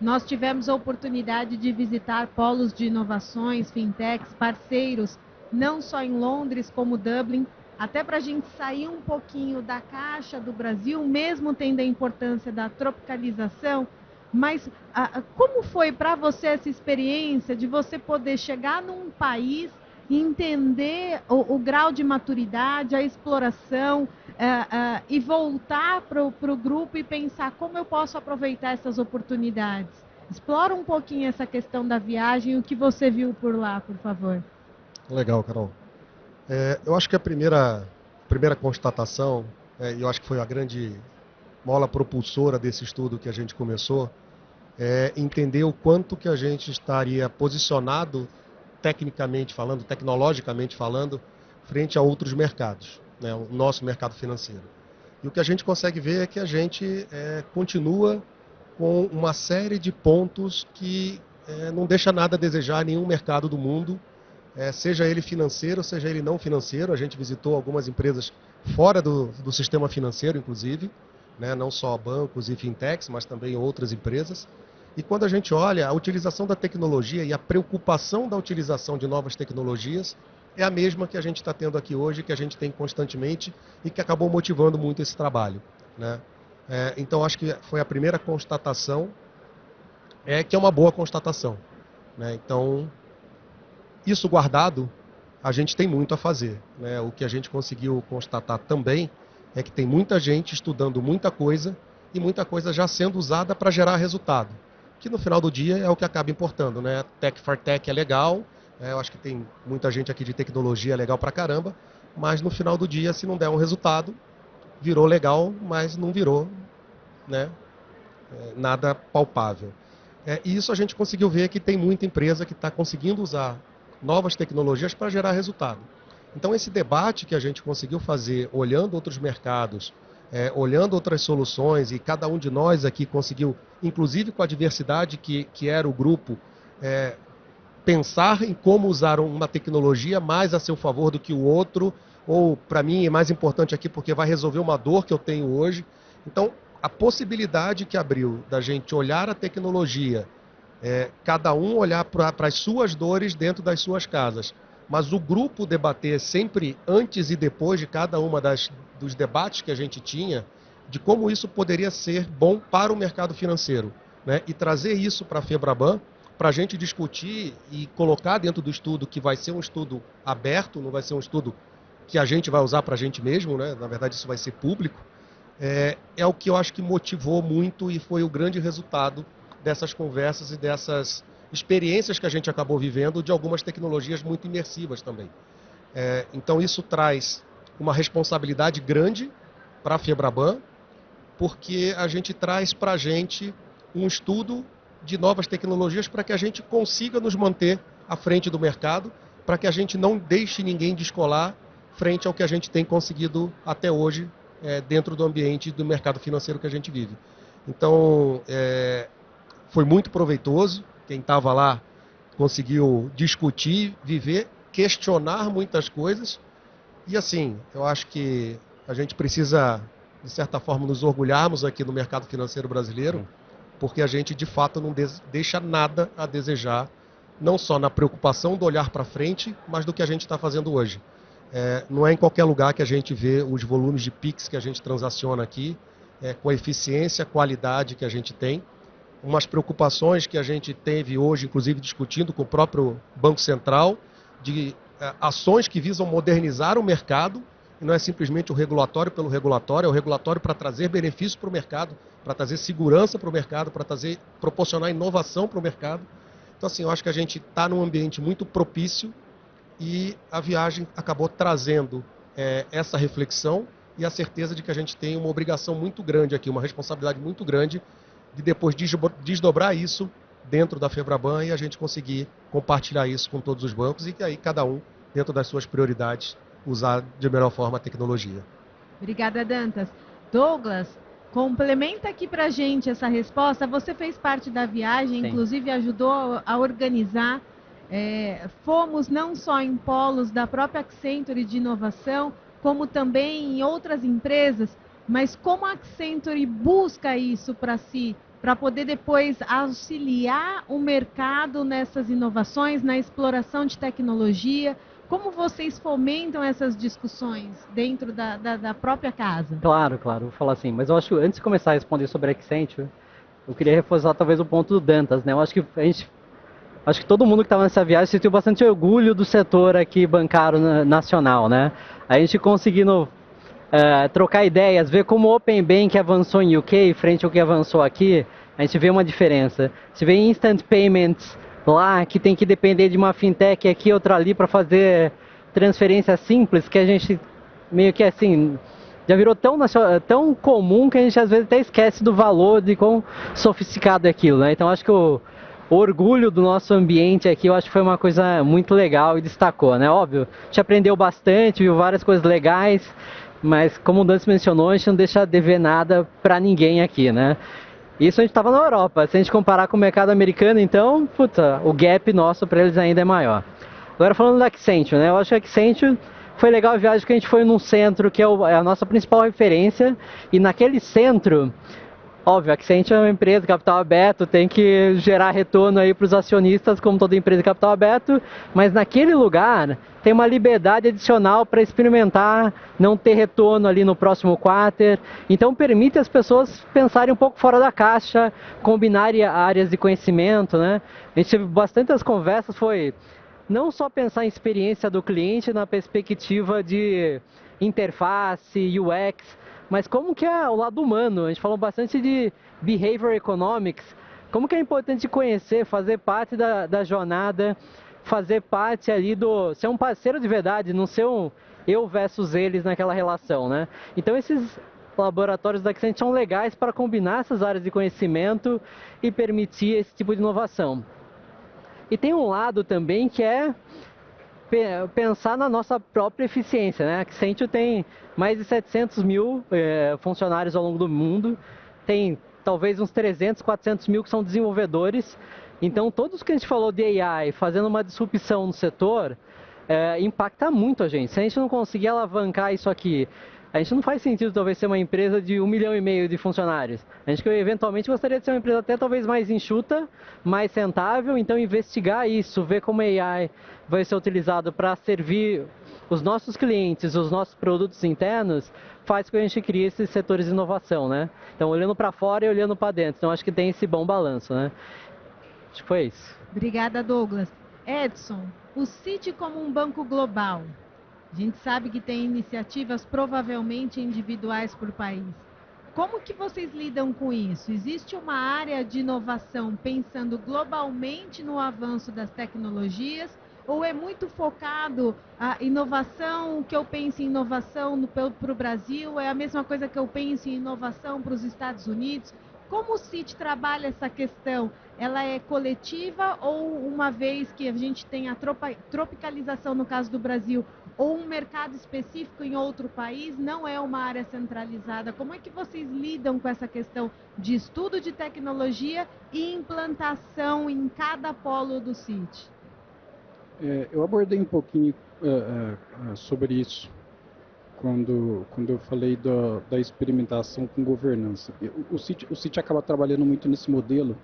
Nós tivemos a oportunidade de visitar polos de inovações, fintechs, parceiros, não só em Londres como Dublin, até para a gente sair um pouquinho da caixa do Brasil, mesmo tendo a importância da tropicalização. Mas como foi para você essa experiência de você poder chegar num país e entender o grau de maturidade, a exploração, e voltar para o grupo e pensar como eu posso aproveitar essas oportunidades? Explora um pouquinho essa questão da viagem e o que você viu por lá, por favor. Legal, Carol. Eu acho que a primeira constatação, e eu acho que foi a grande mola propulsora desse estudo que a gente começou, é entender o quanto que a gente estaria posicionado, tecnicamente falando, tecnologicamente falando, frente a outros mercados, né, o nosso mercado financeiro. E o que a gente consegue ver é que a gente continua com uma série de pontos que não deixa nada a desejar em nenhum mercado do mundo, seja ele financeiro, seja ele não financeiro. A gente visitou algumas empresas fora do sistema financeiro, inclusive, né, não só bancos e fintechs, mas também outras empresas. E quando a gente olha, a utilização da tecnologia e a preocupação da utilização de novas tecnologias é a mesma que a gente está tendo aqui hoje, que a gente tem constantemente e que acabou motivando muito esse trabalho, né? Então, acho que foi a primeira constatação, que é uma boa constatação, né? Então, isso guardado, a gente tem muito a fazer, né? O que a gente conseguiu constatar também é que tem muita gente estudando muita coisa e muita coisa já sendo usada para gerar resultado, que no final do dia é o que acaba importando, né? Tech for Tech é legal, eu acho que tem muita gente aqui de tecnologia legal pra caramba, mas no final do dia, se não der um resultado, virou legal, mas não virou, né, nada palpável. E isso a gente conseguiu ver que tem muita empresa que está conseguindo usar novas tecnologias para gerar resultado. Então, esse debate que a gente conseguiu fazer, olhando outros mercados, olhando outras soluções, e cada um de nós aqui conseguiu, inclusive com a diversidade que era o grupo, pensar em como usar uma tecnologia mais a seu favor do que o outro, ou para mim é mais importante aqui porque vai resolver uma dor que eu tenho hoje. Então, a possibilidade que abriu da gente olhar a tecnologia, cada um olhar para as suas dores dentro das suas casas, mas o grupo debater sempre antes e depois de cada uma dos debates que a gente tinha, de como isso poderia ser bom para o mercado financeiro, né? E trazer isso para a Febraban, para a gente discutir e colocar dentro do estudo, que vai ser um estudo aberto, não vai ser um estudo que a gente vai usar para a gente mesmo, né? Na verdade, isso vai ser público. É o que eu acho que motivou muito e foi o grande resultado dessas conversas e dessas experiências que a gente acabou vivendo de algumas tecnologias muito imersivas também. Então, isso traz uma responsabilidade grande para a Febraban, porque a gente traz para a gente um estudo de novas tecnologias para que a gente consiga nos manter à frente do mercado, para que a gente não deixe ninguém descolar frente ao que a gente tem conseguido até hoje dentro do ambiente do mercado financeiro que a gente vive. Então, foi muito proveitoso. Quem estava lá conseguiu discutir, viver, questionar muitas coisas. E assim, eu acho que a gente precisa, de certa forma, nos orgulharmos aqui no mercado financeiro brasileiro, porque a gente, de fato, não deixa nada a desejar, não só na preocupação do olhar para frente, mas do que a gente está fazendo hoje. Não é em qualquer lugar que a gente vê os volumes de PIX que a gente transaciona aqui, com a eficiência, a qualidade que a gente tem. Umas preocupações que a gente teve hoje, inclusive discutindo com o próprio Banco Central, de ações que visam modernizar o mercado, e não é simplesmente o regulatório pelo regulatório, é o regulatório para trazer benefício para o mercado, para trazer segurança para o mercado, para proporcionar inovação para o mercado. Então, assim, eu acho que a gente está num ambiente muito propício e a viagem acabou trazendo essa reflexão e a certeza de que a gente tem uma obrigação muito grande aqui, uma responsabilidade muito grande de depois desdobrar isso dentro da Febraban e a gente conseguir compartilhar isso com todos os bancos e que aí cada um, dentro das suas prioridades, usar de melhor forma a tecnologia. Obrigada, Dantas. Douglas, complementa aqui para a gente essa resposta. Você fez parte da viagem, Sim. Inclusive ajudou a organizar. Fomos não só em polos da própria Accenture de inovação, como também em outras empresas. mas como a Accenture busca isso para si, para poder depois auxiliar o mercado nessas inovações, na exploração de tecnologia? Como vocês fomentam essas discussões dentro da própria casa? Claro, claro, vou falar assim. Mas eu acho que antes de começar a responder sobre a Accenture, eu queria reforçar talvez o ponto do Dantas, né? Eu acho que acho que todo mundo que estava nessa viagem sentiu bastante orgulho do setor aqui bancário nacional, né? A gente conseguindo trocar ideias, ver como o Open Bank avançou em UK frente ao que avançou aqui, a gente vê uma diferença. Se vê Instant Payments lá, que tem que depender de uma fintech aqui, outra ali para fazer transferência simples, que a gente meio que assim, já virou tão comum que a gente às vezes até esquece do valor de quão sofisticado é aquilo, né? Então acho que o orgulho do nosso ambiente aqui, eu acho que foi uma coisa muito legal e destacou, né? Óbvio, a gente aprendeu bastante, viu várias coisas legais, mas como o Dantas mencionou, a gente não deixa de ver nada para ninguém aqui, né? Isso a gente estava na Europa. Se a gente comparar com o mercado americano, então, puta, o gap nosso para eles ainda é maior. Agora falando da Accenture, né? Eu acho que a Accenture foi legal a viagem que a gente foi num centro que é a nossa principal referência, e naquele centro, óbvio, a Accenture é uma empresa de capital aberto, tem que gerar retorno aí para os acionistas, como toda empresa de capital aberto, mas naquele lugar tem uma liberdade adicional para experimentar, não ter retorno ali no próximo quarter, então permite as pessoas pensarem um pouco fora da caixa, combinarem áreas de conhecimento, né? A gente teve bastantes conversas, foi não só pensar em experiência do cliente na perspectiva de interface, UX, mas como que é o lado humano. A gente falou bastante de Behavior Economics, como que é importante conhecer, fazer parte da jornada, fazer parte ali ser um parceiro de verdade, não ser um eu versus eles naquela relação, né? Então esses laboratórios da Accenture são legais para combinar essas áreas de conhecimento e permitir esse tipo de inovação. E tem um lado também que é pensar na nossa própria eficiência, né? A Accenture tem mais de 700 mil funcionários ao longo do mundo, tem talvez uns 300, 400 mil que são desenvolvedores, então todos que a gente falou de AI, fazendo uma disrupção no setor, impacta muito a gente. Se a gente não conseguir alavancar isso aqui, a gente não faz sentido talvez ser uma empresa de 1,5 milhão de funcionários. A gente eventualmente gostaria de ser uma empresa até talvez mais enxuta, mais rentável, então investigar isso, ver como a AI vai ser utilizado para servir os nossos clientes, os nossos produtos internos, faz com que a gente crie esses setores de inovação, né? Então olhando para fora e olhando para dentro. Então acho que tem esse bom balanço, né? Acho que foi isso. Obrigada, Douglas. Edson, o Citi como um banco global. A gente sabe que tem iniciativas provavelmente individuais por país. Como que vocês lidam com isso? Existe uma área de inovação pensando globalmente no avanço das tecnologias, ou é muito focado a inovação, o que eu penso em inovação para o Brasil é a mesma coisa que eu penso em inovação para os Estados Unidos? Como o Citi trabalha essa questão? Ela é coletiva ou uma vez que a gente tem a tropicalização no caso do Brasil, ou um mercado específico em outro país, não é uma área centralizada? Como é que vocês lidam com essa questão de estudo de tecnologia e implantação em cada polo do Citi? Eu abordei um pouquinho sobre isso quando eu falei da experimentação com governança. O Citi acaba trabalhando muito nesse modelo,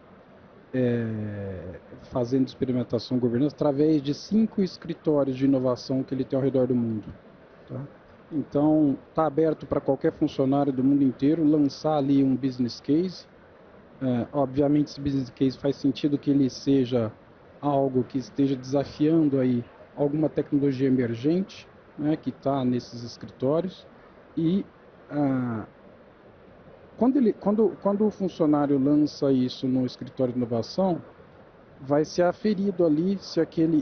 fazendo experimentação com governança através de 5 escritórios de inovação que ele tem ao redor do mundo. Tá? Então, está aberto para qualquer funcionário do mundo inteiro lançar ali um business case. Obviamente, esse business case faz sentido que ele seja algo que esteja desafiando aí alguma tecnologia emergente, né, que está nesses escritórios, e quando o funcionário lança isso no escritório de inovação, vai ser aferido ali se aquela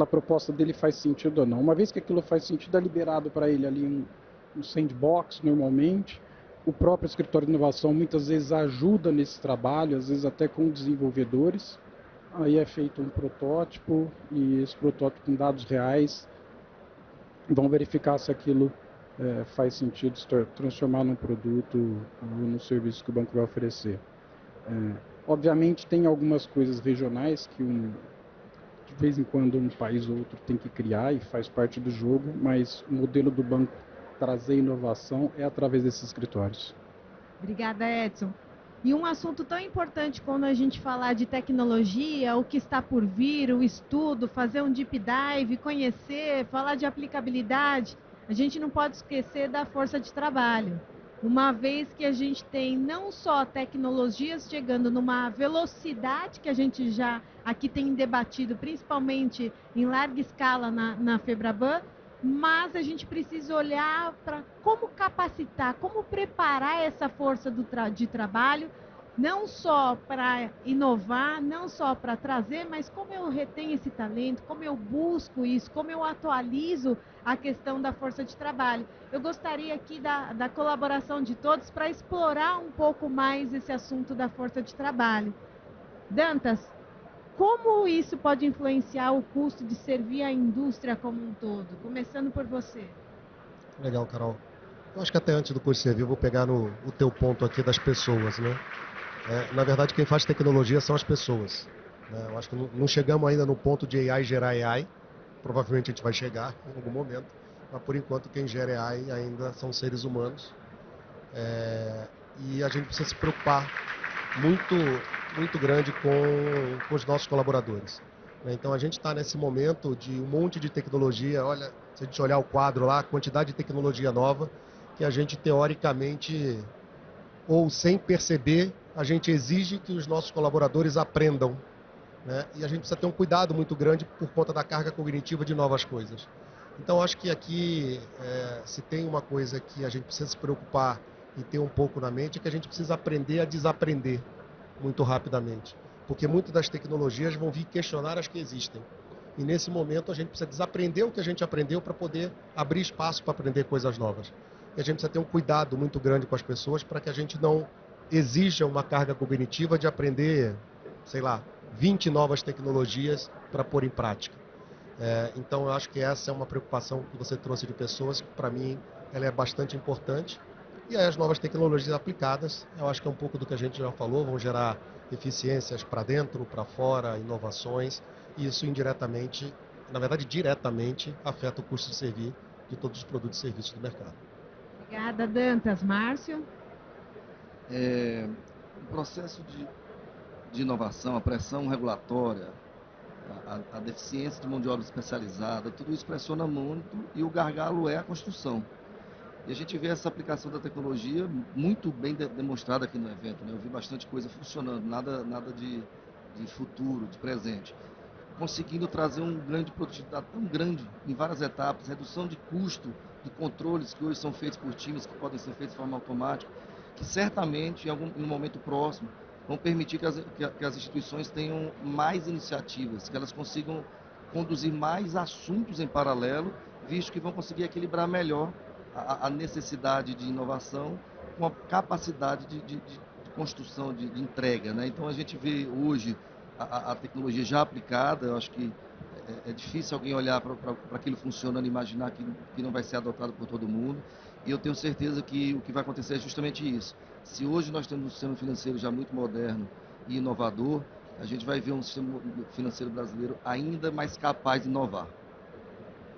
proposta dele faz sentido ou não. Uma vez que aquilo faz sentido, é liberado para ele ali um sandbox normalmente. O próprio escritório de inovação muitas vezes ajuda nesse trabalho, às vezes até com desenvolvedores. Aí é feito um protótipo e esse protótipo com dados reais vão verificar se aquilo faz sentido se transformar num produto ou no serviço que o banco vai oferecer. Obviamente tem algumas coisas regionais que de vez em quando um país ou outro tem que criar e faz parte do jogo, mas o modelo do banco trazer inovação é através desses escritórios. Obrigada, Edson. E um assunto tão importante quando a gente falar de tecnologia, o que está por vir, o estudo, fazer um deep dive, conhecer, falar de aplicabilidade, a gente não pode esquecer da força de trabalho. Uma vez que a gente tem não só tecnologias chegando numa velocidade que a gente já aqui tem debatido, principalmente em larga escala na Febraban, mas a gente precisa olhar para como capacitar, como preparar essa força de trabalho, não só para inovar, não só para trazer, mas como eu retenho esse talento, como eu busco isso, como eu atualizo a questão da força de trabalho. Eu gostaria aqui da colaboração de todos para explorar um pouco mais esse assunto da força de trabalho. Dantas, como isso pode influenciar o custo de servir a indústria como um todo? Começando por você. Legal, Carol. Eu acho que até antes do custo de servir, eu vou pegar o teu ponto aqui das pessoas, né? Na verdade, quem faz tecnologia são as pessoas, né? Eu acho que não chegamos ainda no ponto de AI gerar AI. Provavelmente a gente vai chegar em algum momento, mas por enquanto quem gera AI ainda são seres humanos. E a gente precisa se preocupar muito grande com os nossos colaboradores. Então a gente está nesse momento de um monte de tecnologia. Olha, se a gente olhar o quadro lá, a quantidade de tecnologia nova que a gente teoricamente, ou sem perceber, a gente exige que os nossos colaboradores aprendam, né? E a gente precisa ter um cuidado muito grande por conta da carga cognitiva de novas coisas. Então acho que aqui, se tem uma coisa que a gente precisa se preocupar e ter um pouco na mente, é que a gente precisa aprender a desaprender muito rapidamente. Porque muitas das tecnologias vão vir questionar as que existem. E nesse momento a gente precisa desaprender o que a gente aprendeu para poder abrir espaço para aprender coisas novas. E a gente precisa ter um cuidado muito grande com as pessoas para que a gente não exija uma carga cognitiva de aprender, sei lá, 20 novas tecnologias para pôr em prática. Então eu acho que essa é uma preocupação que você trouxe de pessoas, que para mim ela é bastante importante. E aí as novas tecnologias aplicadas, eu acho que é um pouco do que a gente já falou, vão gerar eficiências para dentro, para fora, inovações, e isso indiretamente, na verdade diretamente, afeta o custo de servir de todos os produtos e serviços do mercado. Obrigada, Dantas. Márcio? O processo de inovação, a pressão regulatória, a deficiência de mão de obra especializada, tudo isso pressiona muito e o gargalo é a construção. E a gente vê essa aplicação da tecnologia muito bem demonstrada aqui no evento, né? Eu vi bastante coisa funcionando, nada de futuro, de presente. Conseguindo trazer um ganho de produtividade tão grande em várias etapas, redução de custo, de controles que hoje são feitos por times, que podem ser feitos de forma automática, que certamente, em um momento próximo, vão permitir que as instituições tenham mais iniciativas, que elas consigam conduzir mais assuntos em paralelo, visto que vão conseguir equilibrar melhor a necessidade de inovação com a capacidade de construção, de entrega, né? Então a gente vê hoje a tecnologia já aplicada. Eu acho que é difícil alguém olhar para aquilo funcionando e imaginar que não vai ser adotado por todo mundo. E eu tenho certeza que o que vai acontecer é justamente isso. Se hoje nós temos um sistema financeiro já muito moderno e inovador, a gente vai ver um sistema financeiro brasileiro ainda mais capaz de inovar.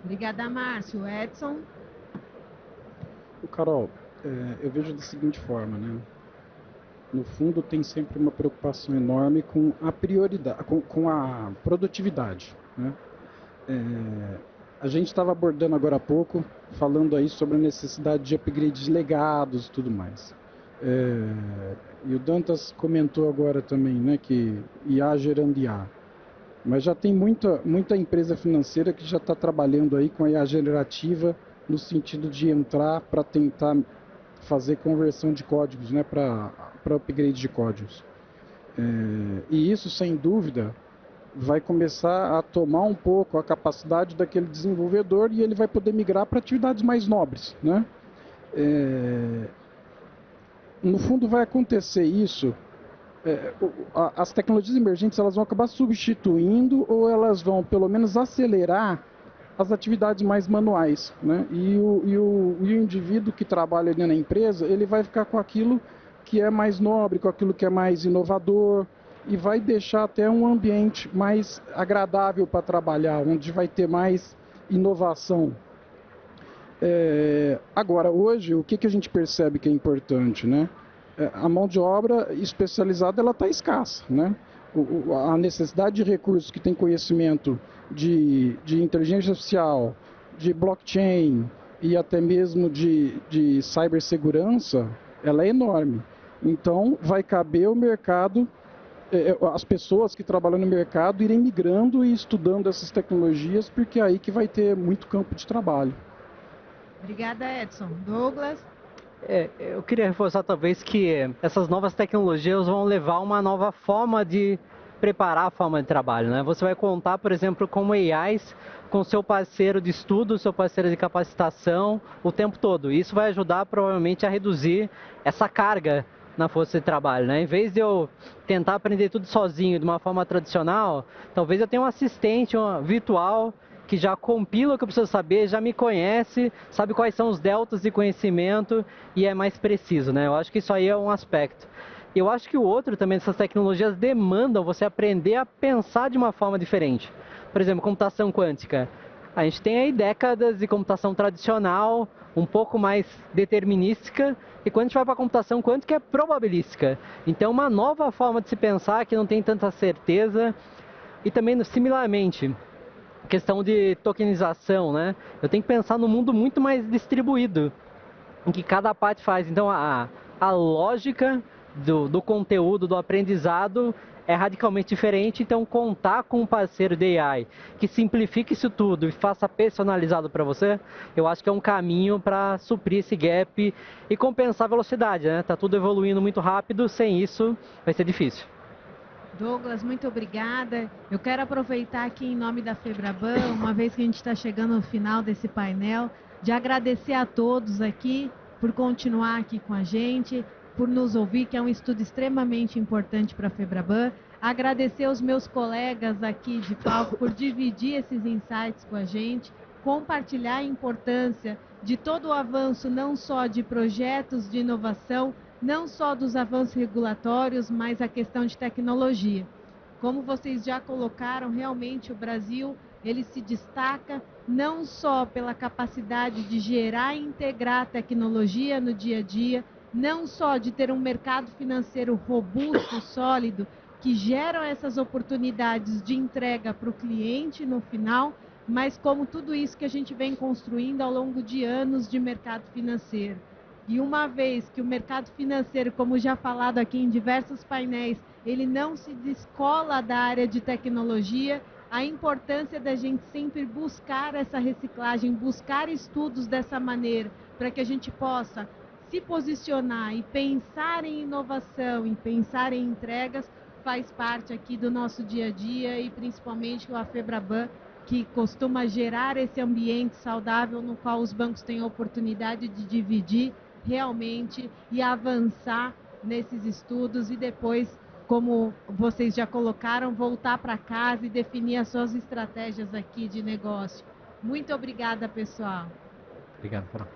Obrigada, Márcio. Edson? Carol, eu vejo da seguinte forma, né? No fundo, tem sempre uma preocupação enorme com a prioridade, com a produtividade, né? A gente estava abordando agora há pouco, falando aí sobre a necessidade de upgrade de legados e tudo mais. E o Dantas comentou agora também, né, que IA gerando IA. Mas já tem muita empresa financeira que já está trabalhando aí com a IA generativa, no sentido de entrar para tentar fazer conversão de códigos, né, para upgrade de códigos. E isso, sem dúvida, vai começar a tomar um pouco a capacidade daquele desenvolvedor e ele vai poder migrar para atividades mais nobres, né? No fundo, vai acontecer isso. As tecnologias emergentes, elas vão acabar substituindo, ou elas vão pelo menos acelerar as atividades mais manuais, né? E o indivíduo que trabalha ali na empresa, ele vai ficar com aquilo que é mais nobre, com aquilo que é mais inovador, e vai deixar até um ambiente mais agradável para trabalhar, onde vai ter mais inovação. Agora, hoje, o que a gente percebe que é importante, né? A mão de obra especializada ela está escassa, né? A necessidade de recursos que tem conhecimento de inteligência artificial, de blockchain e até mesmo de cibersegurança, ela é enorme. Então, vai caber o mercado, as pessoas que trabalham no mercado irem migrando e estudando essas tecnologias, porque é aí que vai ter muito campo de trabalho. Obrigada, Edson. Douglas? Eu queria reforçar talvez que essas novas tecnologias vão levar a uma nova forma de preparar a forma de trabalho, né? Você vai contar, por exemplo, com AIs, com seu parceiro de estudo, seu parceiro de capacitação, o tempo todo. Isso vai ajudar provavelmente a reduzir essa carga na força de trabalho, né? Em vez de eu tentar aprender tudo sozinho de uma forma tradicional, talvez eu tenha um assistente virtual que já compila o que eu preciso saber, já me conhece, sabe quais são os deltas de conhecimento e é mais preciso, né? Eu acho que isso aí é um aspecto. Eu acho que o outro também dessas tecnologias demandam você aprender a pensar de uma forma diferente. Por exemplo, computação quântica. A gente tem aí décadas de computação tradicional, um pouco mais determinística, e quando a gente vai para a computação quântica é probabilística. Então, uma nova forma de se pensar que não tem tanta certeza. E também, similarmente, questão de tokenização, né? Eu tenho que pensar num mundo muito mais distribuído, em que cada parte faz. Então, a lógica do conteúdo, do aprendizado é radicalmente diferente. Então, contar com um parceiro de AI que simplifique isso tudo e faça personalizado para você, eu acho que é um caminho para suprir esse gap e compensar a velocidade, né? Tá tudo evoluindo muito rápido, sem isso vai ser difícil. Douglas, muito obrigada. Eu quero aproveitar aqui em nome da Febraban, uma vez que a gente está chegando no final desse painel, de agradecer a todos aqui por continuar aqui com a gente, por nos ouvir, que é um estudo extremamente importante para a Febraban. Agradecer aos meus colegas aqui de palco por dividir esses insights com a gente, compartilhar a importância de todo o avanço, não só de projetos de inovação, não só dos avanços regulatórios, mas a questão de tecnologia. Como vocês já colocaram, realmente o Brasil ele se destaca não só pela capacidade de gerar e integrar tecnologia no dia a dia, não só de ter um mercado financeiro robusto, sólido, que geram essas oportunidades de entrega para o cliente no final, mas como tudo isso que a gente vem construindo ao longo de anos de mercado financeiro. E uma vez que o mercado financeiro, como já falado aqui em diversos painéis, ele não se descola da área de tecnologia, a importância da gente sempre buscar essa reciclagem, buscar estudos dessa maneira, para que a gente possa se posicionar e pensar em inovação, e pensar em entregas, faz parte aqui do nosso dia a dia e principalmente com a Febraban, que costuma gerar esse ambiente saudável no qual os bancos têm a oportunidade de dividir realmente e avançar nesses estudos e depois, como vocês já colocaram, voltar para casa e definir as suas estratégias aqui de negócio. Muito obrigada, pessoal. Obrigado, Carol.